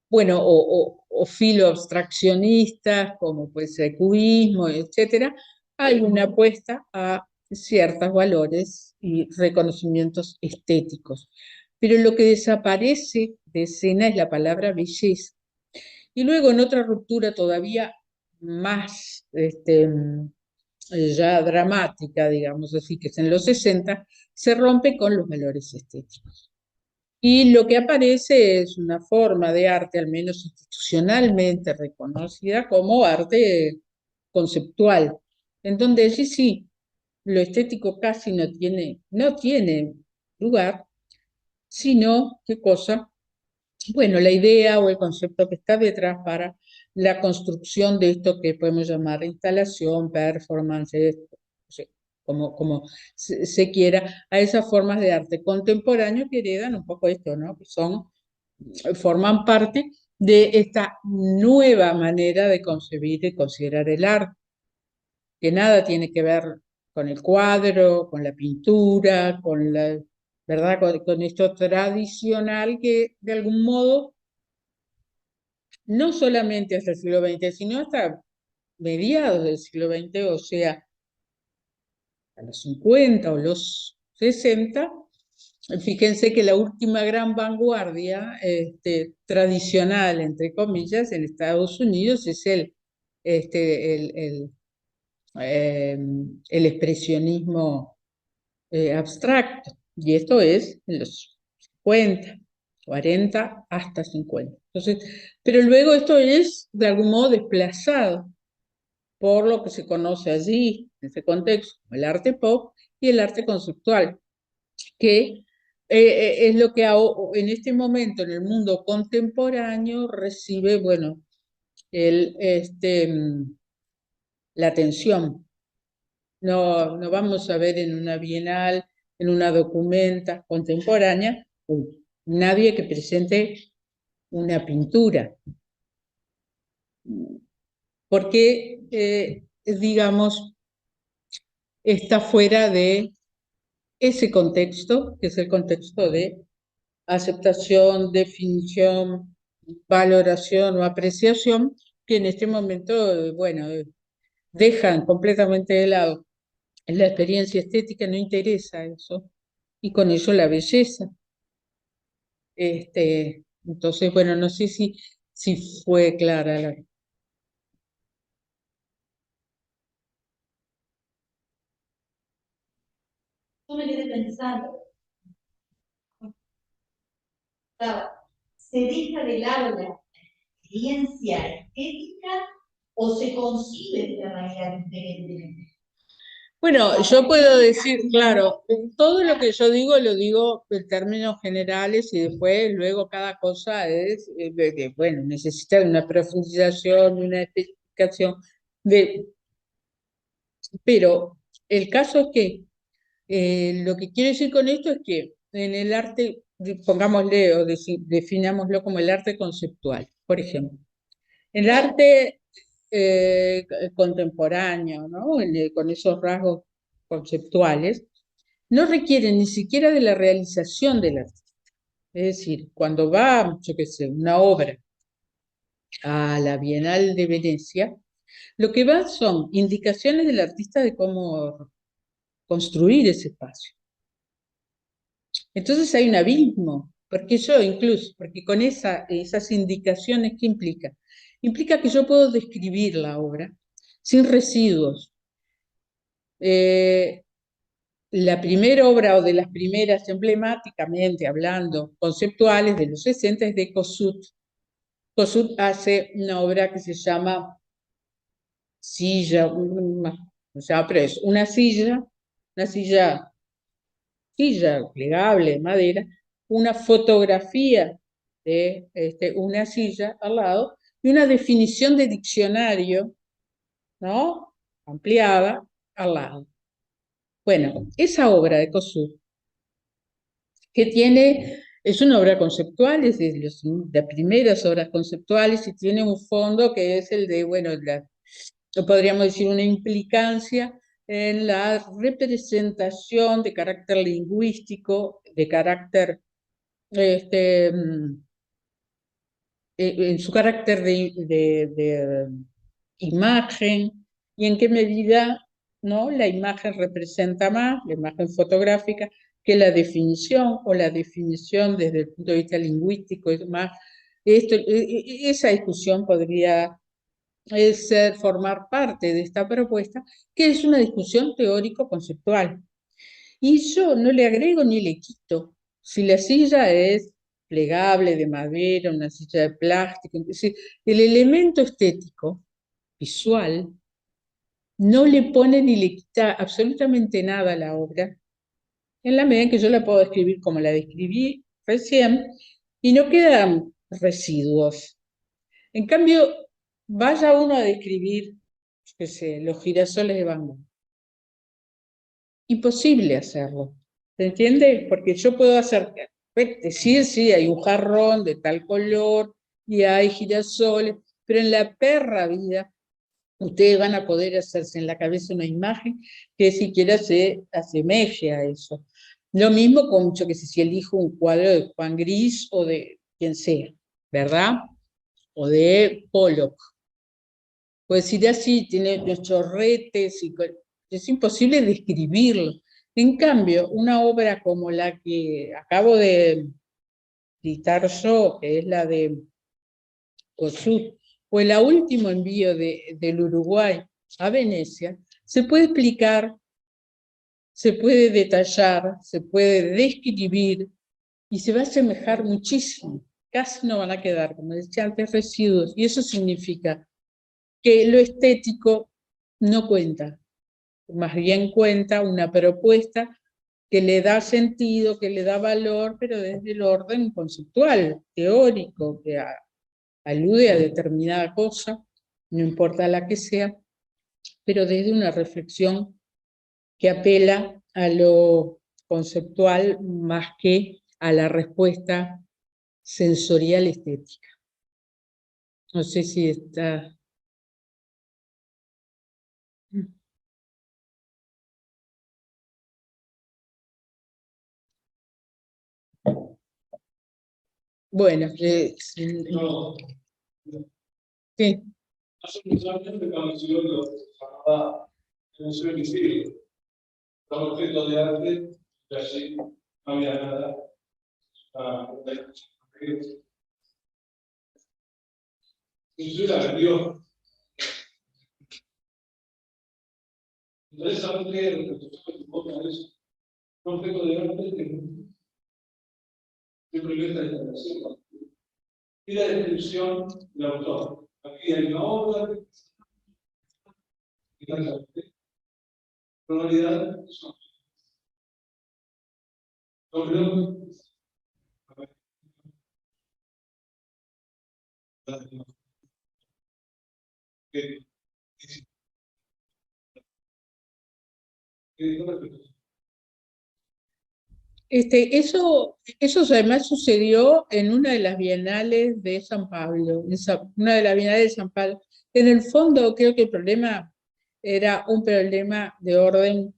bueno, o filoabstraccionistas, como puede ser el cubismo, etcétera, hay una apuesta a ciertos valores y reconocimientos estéticos. Pero lo que desaparece de escena es la palabra belleza. Y luego en otra ruptura todavía más ya dramática, digamos así, que es en los 60, se rompe con los valores estéticos. Y lo que aparece es una forma de arte, al menos institucionalmente reconocida, como arte conceptual, en donde sí, lo estético casi no tiene lugar, sino, ¿qué cosa? Bueno, la idea o el concepto que está detrás para la construcción de esto que podemos llamar instalación, performance, como se quiera, a esas formas de arte contemporáneo que heredan un poco esto, ¿no? Que forman parte de esta nueva manera de concebir y considerar el arte, que nada tiene que ver con el cuadro, con la pintura, ¿verdad? Con esto tradicional que de algún modo, no solamente hasta el siglo XX, sino hasta mediados del siglo XX, o sea, a los 50 o los 60, fíjense que la última gran vanguardia tradicional, entre comillas, en Estados Unidos es el expresionismo abstracto. Y esto es en los 50, 40 hasta 50. Entonces, pero luego esto es de algún modo desplazado por lo que se conoce allí, en ese contexto, el arte pop y el arte conceptual, que es lo que en este momento en el mundo contemporáneo recibe, bueno, la atención. No vamos a ver en una bienal, en una documenta contemporánea, nadie que presente una pintura, porque, digamos, está fuera de ese contexto, que es el contexto de aceptación, definición, valoración o apreciación, que en este momento, bueno, dejan completamente de lado la experiencia estética, no interesa eso, y con ello la belleza. Entonces, bueno, no sé si fue clara la... Yo me quedé pensando, claro, ¿se deja de lado la experiencia estética o se concibe de la manera diferente? Bueno, yo puedo decir, claro, todo lo que yo digo lo digo en términos generales y después, luego cada cosa es, bueno, necesita de una profundización, de una explicación, pero el caso es que lo que quiero decir con esto es que en el arte, pongámosle o definámoslo como el arte conceptual, por ejemplo. El arte contemporáneo, ¿no? Con esos rasgos conceptuales, no requiere ni siquiera de la realización del artista. Es decir, cuando va, yo qué sé, una obra a la Bienal de Venecia, lo que va son indicaciones del artista de cómo construir ese espacio. Entonces hay un abismo, porque yo incluso, porque con esas indicaciones, ¿qué implica? Implica que yo puedo describir la obra sin residuos. La primera obra o de las primeras emblemáticamente hablando, conceptuales de los 60 es de Kossuth. Kossuth hace una obra que se llama Silla, no se llama, pero es una silla plegable de madera, una fotografía de una silla al lado y una definición de diccionario, ¿no? Ampliada al lado. Bueno, esa obra de Kossuth, es una obra conceptual, es de las primeras obras conceptuales y tiene un fondo que es el de, bueno, podríamos decir una implicancia en la representación de carácter lingüístico, de carácter, en su carácter de imagen, y en qué medida, ¿no?, la imagen representa más, la imagen fotográfica, que la definición, o la definición desde el punto de vista lingüístico es más. Esa discusión podría formar parte de esta propuesta, que es una discusión teórico-conceptual. Y yo no le agrego ni le quito. Si la silla es plegable, de madera, una silla de plástico, es decir, el elemento estético, visual, no le pone ni le quita absolutamente nada a la obra, en la medida en que yo la puedo describir como la describí recién, y no quedan residuos. En cambio, vaya uno a describir, yo qué sé, los girasoles de Van Gogh. Imposible hacerlo, ¿se entiende? Porque yo puedo decir, sí, hay un jarrón de tal color y hay girasoles, pero en la perra vida ustedes van a poder hacerse en la cabeza una imagen que siquiera se asemeje a eso. Lo mismo con, yo que sé, si elijo un cuadro de Juan Gris o de quien sea, ¿verdad? O de Pollock. Pues decir así, tiene los chorretes, es imposible describirlo. En cambio, una obra como la que acabo de citar yo, que es la de Kossuth, o el último envío del Uruguay a Venecia, se puede explicar, se puede detallar, se puede describir y se va a asemejar muchísimo. Casi no van a quedar, como decía antes, residuos. Y eso significa que lo estético no cuenta, más bien cuenta una propuesta que le da sentido, que le da valor, pero desde el orden conceptual, teórico, que alude a determinada cosa, no importa la que sea, pero desde una reflexión que apela a lo conceptual más que a la respuesta sensorial estética. No sé si está... Bueno, No, sí. hace unos años me conoció lo que se llamaba el Museo del Isidro, un objeto de arte, y allí no había nada, Inclusive la vendió. Interesante lo que es un objeto de arte que prohíbe esta instalación. Y la descripción del autor. Aquí hay una obra, y la probabilidad son. Eso además sucedió en una de las bienales de San Pablo, una de las bienales de San Pablo. En el fondo creo que el problema era un problema de orden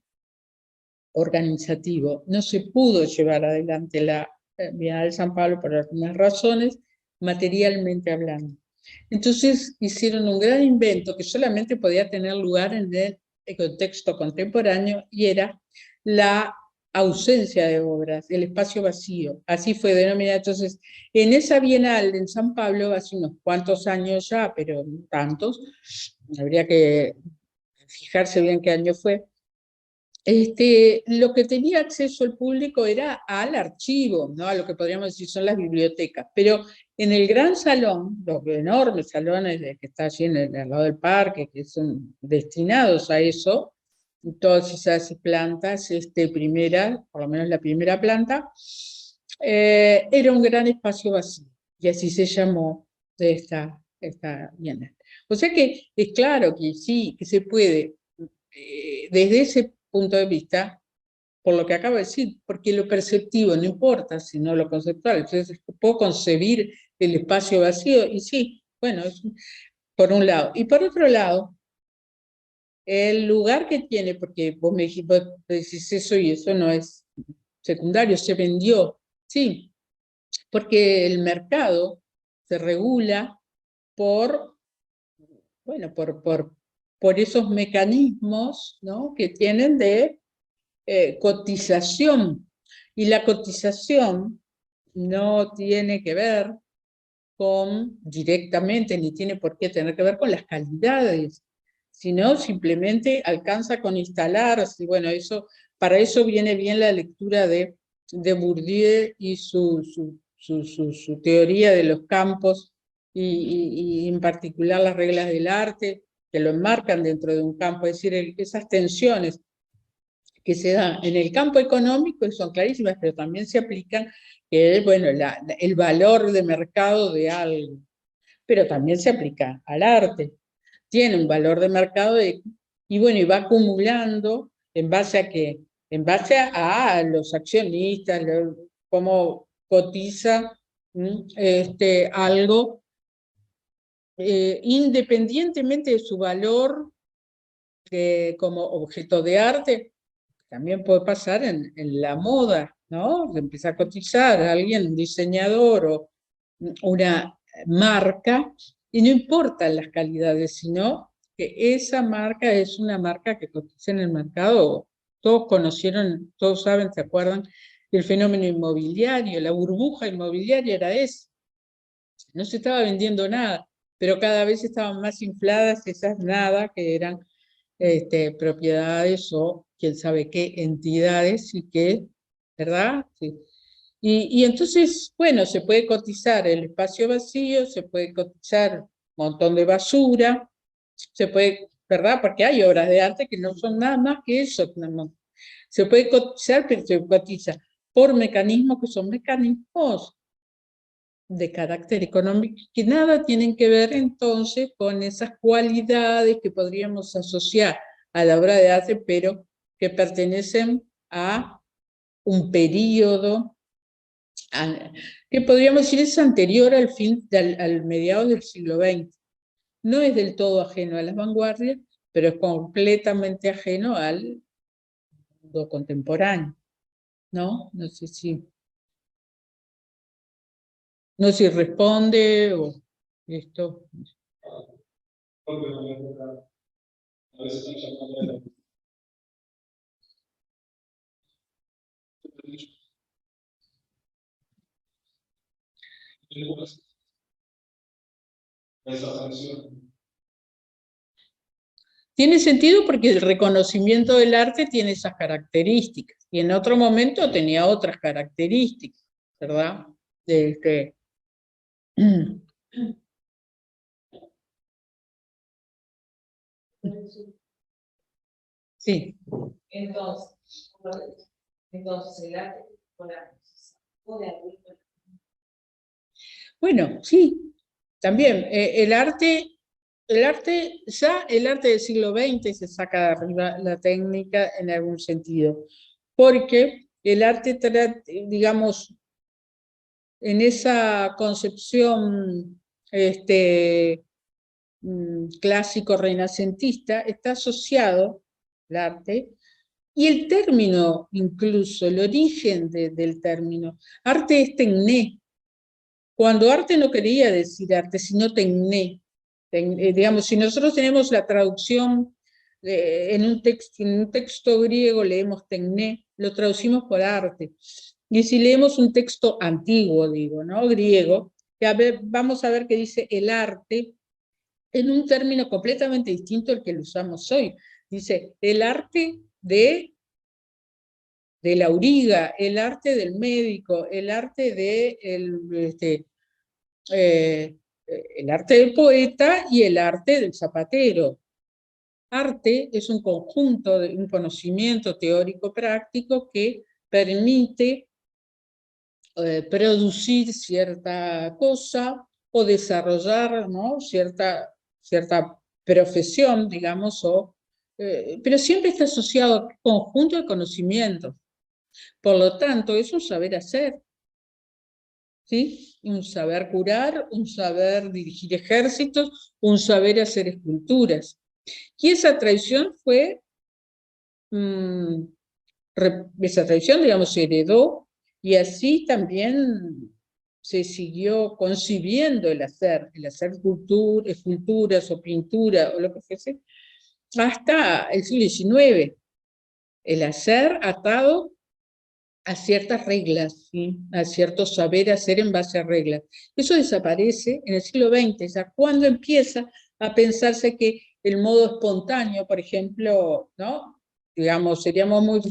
organizativo. No se pudo llevar adelante la Bienal de San Pablo por algunas razones, materialmente hablando. Entonces hicieron un gran invento que solamente podía tener lugar en el contexto contemporáneo y era la ausencia de obras, el espacio vacío. Así fue denominada. Entonces, en esa Bienal en San Pablo, hace unos cuantos años ya, pero no tantos, habría que fijarse bien qué año fue, lo que tenía acceso el público era al archivo, ¿no? A lo que podríamos decir son las bibliotecas, pero en el gran salón, los enormes salones que está allí al lado del parque, que son destinados a eso, todas esas plantas, primera, por lo menos la primera planta, era un gran espacio vacío, y así se llamó de esta bienal. O sea que es claro que sí, que se puede, desde ese punto de vista, por lo que acabo de decir, porque lo perceptivo no importa, sino lo conceptual. Entonces, puedo concebir el espacio vacío, y sí, bueno, es por un lado. Y por otro lado, el lugar que tiene, porque vos me dijiste, vos decís eso y eso no es secundario, se vendió, sí, porque el mercado se regula por, bueno, por esos mecanismos, ¿no?, que tienen de cotización. Y la cotización no tiene que ver directamente, ni tiene por qué tener que ver con las calidades, sino simplemente alcanza con instalarse. Bueno, para eso viene bien la lectura de Bourdieu y su teoría de los campos, y en particular las reglas del arte, que lo enmarcan dentro de un campo, es decir, esas tensiones que se dan en el campo económico son clarísimas, pero también se aplican, bueno, el valor de mercado de algo, pero también se aplica al arte. Tiene un valor de mercado y bueno, y va acumulando en base a qué, en base a los accionistas, cómo cotiza algo, independientemente de su valor como objeto de arte. También puede pasar en la moda, ¿no? Empieza a cotizar a alguien, un diseñador o una marca, y no importan las calidades, sino que esa marca es una marca que cotiza en el mercado. Todos conocieron, todos saben, ¿se acuerdan? El fenómeno inmobiliario, la burbuja inmobiliaria era eso. No se estaba vendiendo nada, pero cada vez estaban más infladas esas nada, que eran propiedades o quién sabe qué entidades, y qué, ¿verdad? Sí. Y entonces, bueno, se puede cotizar el espacio vacío, se puede cotizar un montón de basura, se puede, ¿verdad? Porque hay obras de arte que no son nada más que eso. Se puede cotizar, pero se cotiza por mecanismos que son mecanismos de carácter económico, que nada tienen que ver entonces con esas cualidades que podríamos asociar a la obra de arte, pero que pertenecen a un periodo que podríamos decir es anterior al mediados del siglo XX. No es del todo ajeno a las vanguardias, pero es completamente ajeno al mundo contemporáneo, ¿no? No sé si responde o esto. Esa función. Tiene sentido porque el reconocimiento del arte tiene esas características, y en otro momento tenía otras características, ¿verdad? Sí. Entonces, el arte Bueno, sí, también el arte del siglo XX se saca de arriba la técnica en algún sentido, porque el arte, digamos, en esa concepción clásico renacentista, está asociado el arte, y el término, incluso el origen del término, arte es tecné, cuando arte no quería decir arte, sino tecné. Digamos, si nosotros tenemos la traducción en un texto griego, leemos tecné, lo traducimos por arte. Y si leemos un texto antiguo, digo, ¿no? Griego, vamos a ver que dice el arte en un término completamente distinto al que lo usamos hoy. Dice, el arte de la auriga, el arte del médico, el arte el arte del poeta y el arte del zapatero. Arte es un conjunto de un conocimiento teórico práctico que permite producir cierta cosa o desarrollar, ¿no? cierta profesión, digamos, pero siempre está asociado a un conjunto de conocimientos. Por lo tanto, es un saber hacer. ¿Sí? Un saber curar, un saber dirigir ejércitos, un saber hacer esculturas. Y esa tradición esa tradición, digamos, se heredó, y así también se siguió concibiendo el hacer esculturas o pintura o lo que fuese, hasta el siglo XIX. El hacer atado a ciertas reglas, ¿sí? A cierto saber hacer en base a reglas. Eso desaparece en el siglo XX, ya cuando empieza a pensarse que el modo espontáneo, por ejemplo, ¿no? Digamos, sería muy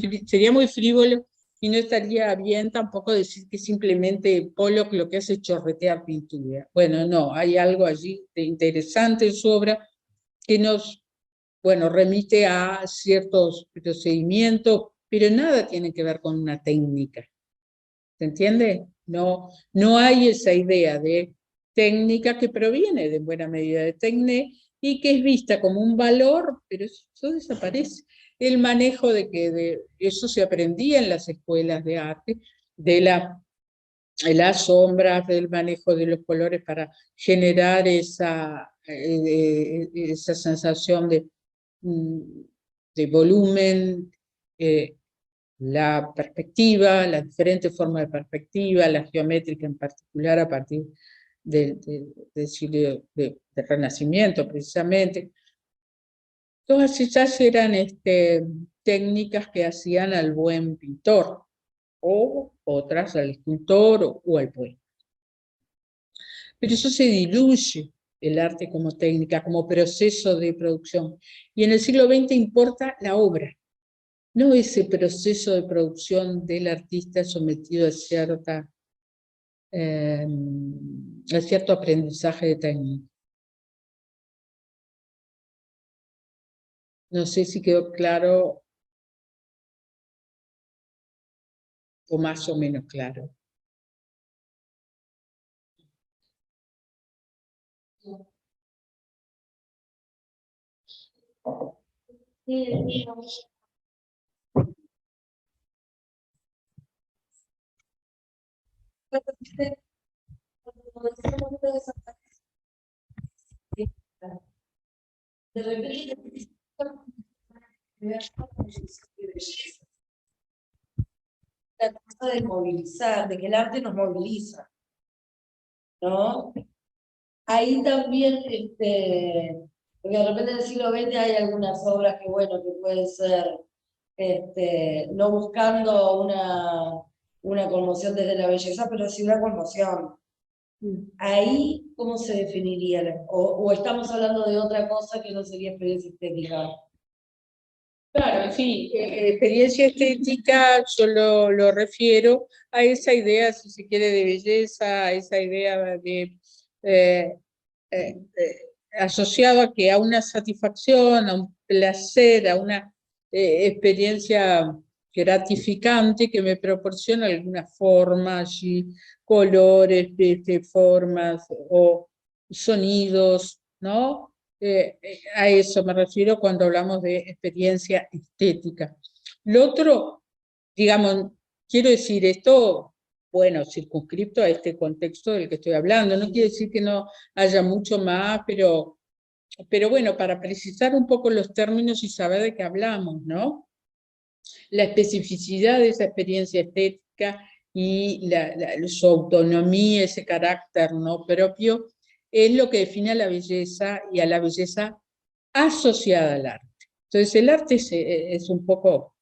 frívolo y no estaría bien tampoco decir que simplemente Pollock lo que hace es chorretear pintura. Bueno, no, hay algo allí de interesante en su obra que nos, bueno, remite a ciertos procedimientos, pero nada tiene que ver con una técnica. ¿Se entiende? No hay esa idea de técnica que proviene de buena medida de tecné y que es vista como un valor, pero eso desaparece. El manejo de eso se aprendía en las escuelas de arte, de las sombras, del manejo de los colores para generar esa sensación de volumen, la perspectiva, las diferentes formas de perspectiva, la geométrica en particular a partir del siglo del Renacimiento, precisamente. Todas ellas eran técnicas que hacían al buen pintor, o otras al escultor o al poeta. Pero eso se diluye, el arte como técnica, como proceso de producción. Y en el siglo XX importa la obra, no ese proceso de producción del artista sometido a cierto aprendizaje de técnica. No sé si quedó claro o más o menos claro. De repente, la cosa de movilizar, de que el arte nos moviliza, ¿no? Ahí también, porque de repente en el siglo XX hay algunas obras que, bueno, que pueden ser, no buscando una conmoción desde la belleza, pero sí una conmoción. Ahí, ¿cómo se definiría? O estamos hablando de otra cosa que no sería experiencia estética. Claro, sí, experiencia estética yo lo refiero a esa idea, si se quiere, de belleza, a esa idea de asociado a que a una satisfacción, a un placer, a una experiencia gratificante que me proporciona alguna forma allí, colores, formas o sonidos, ¿no? A eso me refiero cuando hablamos de experiencia estética. Lo otro, digamos, quiero decir esto, bueno, circunscripto a este contexto del que estoy hablando, no quiere decir que no haya mucho más, pero bueno, para precisar un poco los términos y saber de qué hablamos, ¿no? La especificidad de esa experiencia estética y su autonomía, ese carácter no propio, es lo que define a la belleza y a la belleza asociada al arte. Entonces el arte es un poco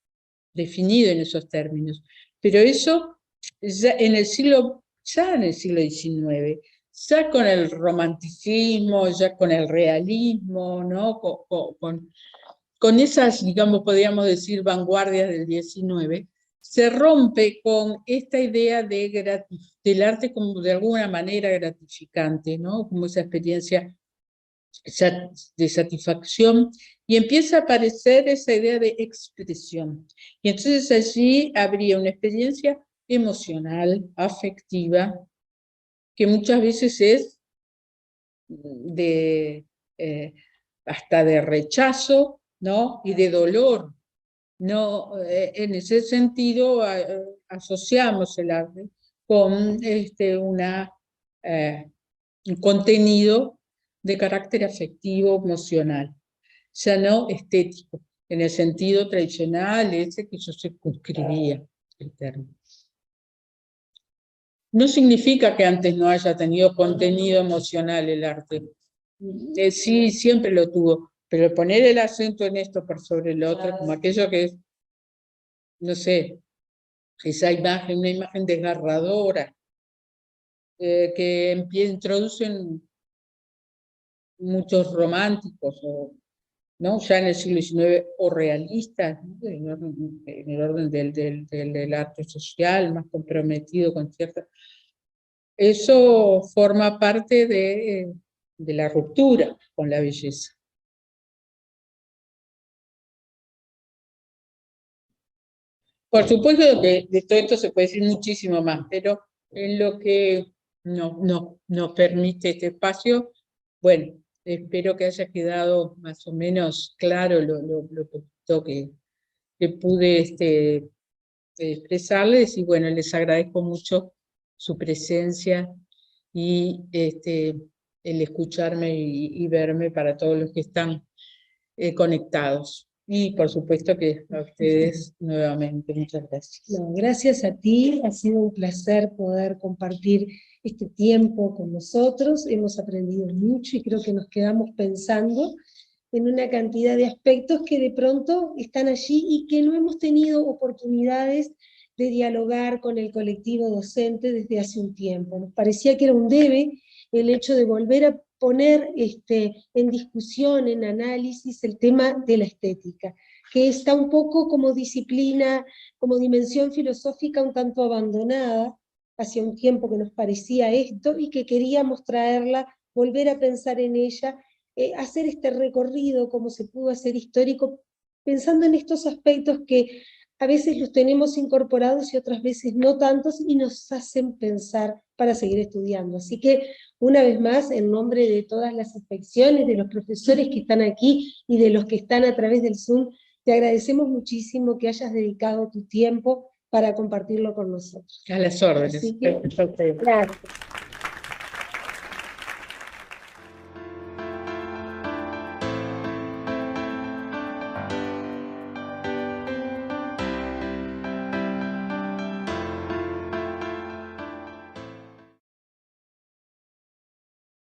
definido en esos términos, pero eso ya en el siglo XIX, ya con el romanticismo, ya con el realismo, ¿no? Con esas, digamos, podríamos decir, vanguardias del XIX, se rompe con esta idea del arte como de alguna manera gratificante, ¿no? Como esa experiencia de satisfacción, y empieza a aparecer esa idea de expresión. Y entonces allí habría una experiencia emocional, afectiva, que muchas veces es hasta de rechazo, ¿no? Y de dolor. No, en ese sentido asociamos el arte con un contenido de carácter afectivo, emocional, ya no estético, en el sentido tradicional, ese que yo circunscribía el término. No significa que antes no haya tenido contenido emocional el arte. Sí, siempre lo tuvo, pero poner el acento en esto por sobre el otro, como aquello que es, no sé, esa imagen, una imagen desgarradora, que introducen muchos románticos, ¿no? Ya en el siglo XIX, o realistas, ¿no? En el orden del arte social, más comprometido con cierta... Eso forma parte de la ruptura con la belleza. Por supuesto que de todo esto se puede decir muchísimo más, pero en lo que nos permite este espacio, bueno, espero que haya quedado más o menos claro lo poquito que pude expresarles, y bueno, les agradezco mucho su presencia y el escucharme y verme para todos los que están conectados. Y por supuesto que a ustedes nuevamente, muchas gracias. No, gracias a ti, ha sido un placer poder compartir este tiempo con nosotros, hemos aprendido mucho y creo que nos quedamos pensando en una cantidad de aspectos que de pronto están allí y que no hemos tenido oportunidades de dialogar con el colectivo docente desde hace un tiempo. Nos parecía que era un debe el hecho de volver a poner en discusión, en análisis, el tema de la estética, que está un poco como disciplina, como dimensión filosófica un tanto abandonada, hace un tiempo que nos parecía esto, y que queríamos traerla, volver a pensar en ella, hacer este recorrido como se pudo hacer histórico, pensando en estos aspectos que a veces los tenemos incorporados y otras veces no tantos, y nos hacen pensar para seguir estudiando. Así que, una vez más, en nombre de todas las inspecciones, de los profesores que están aquí y de los que están a través del Zoom, te agradecemos muchísimo que hayas dedicado tu tiempo para compartirlo con nosotros. A las órdenes. Así que, gracias.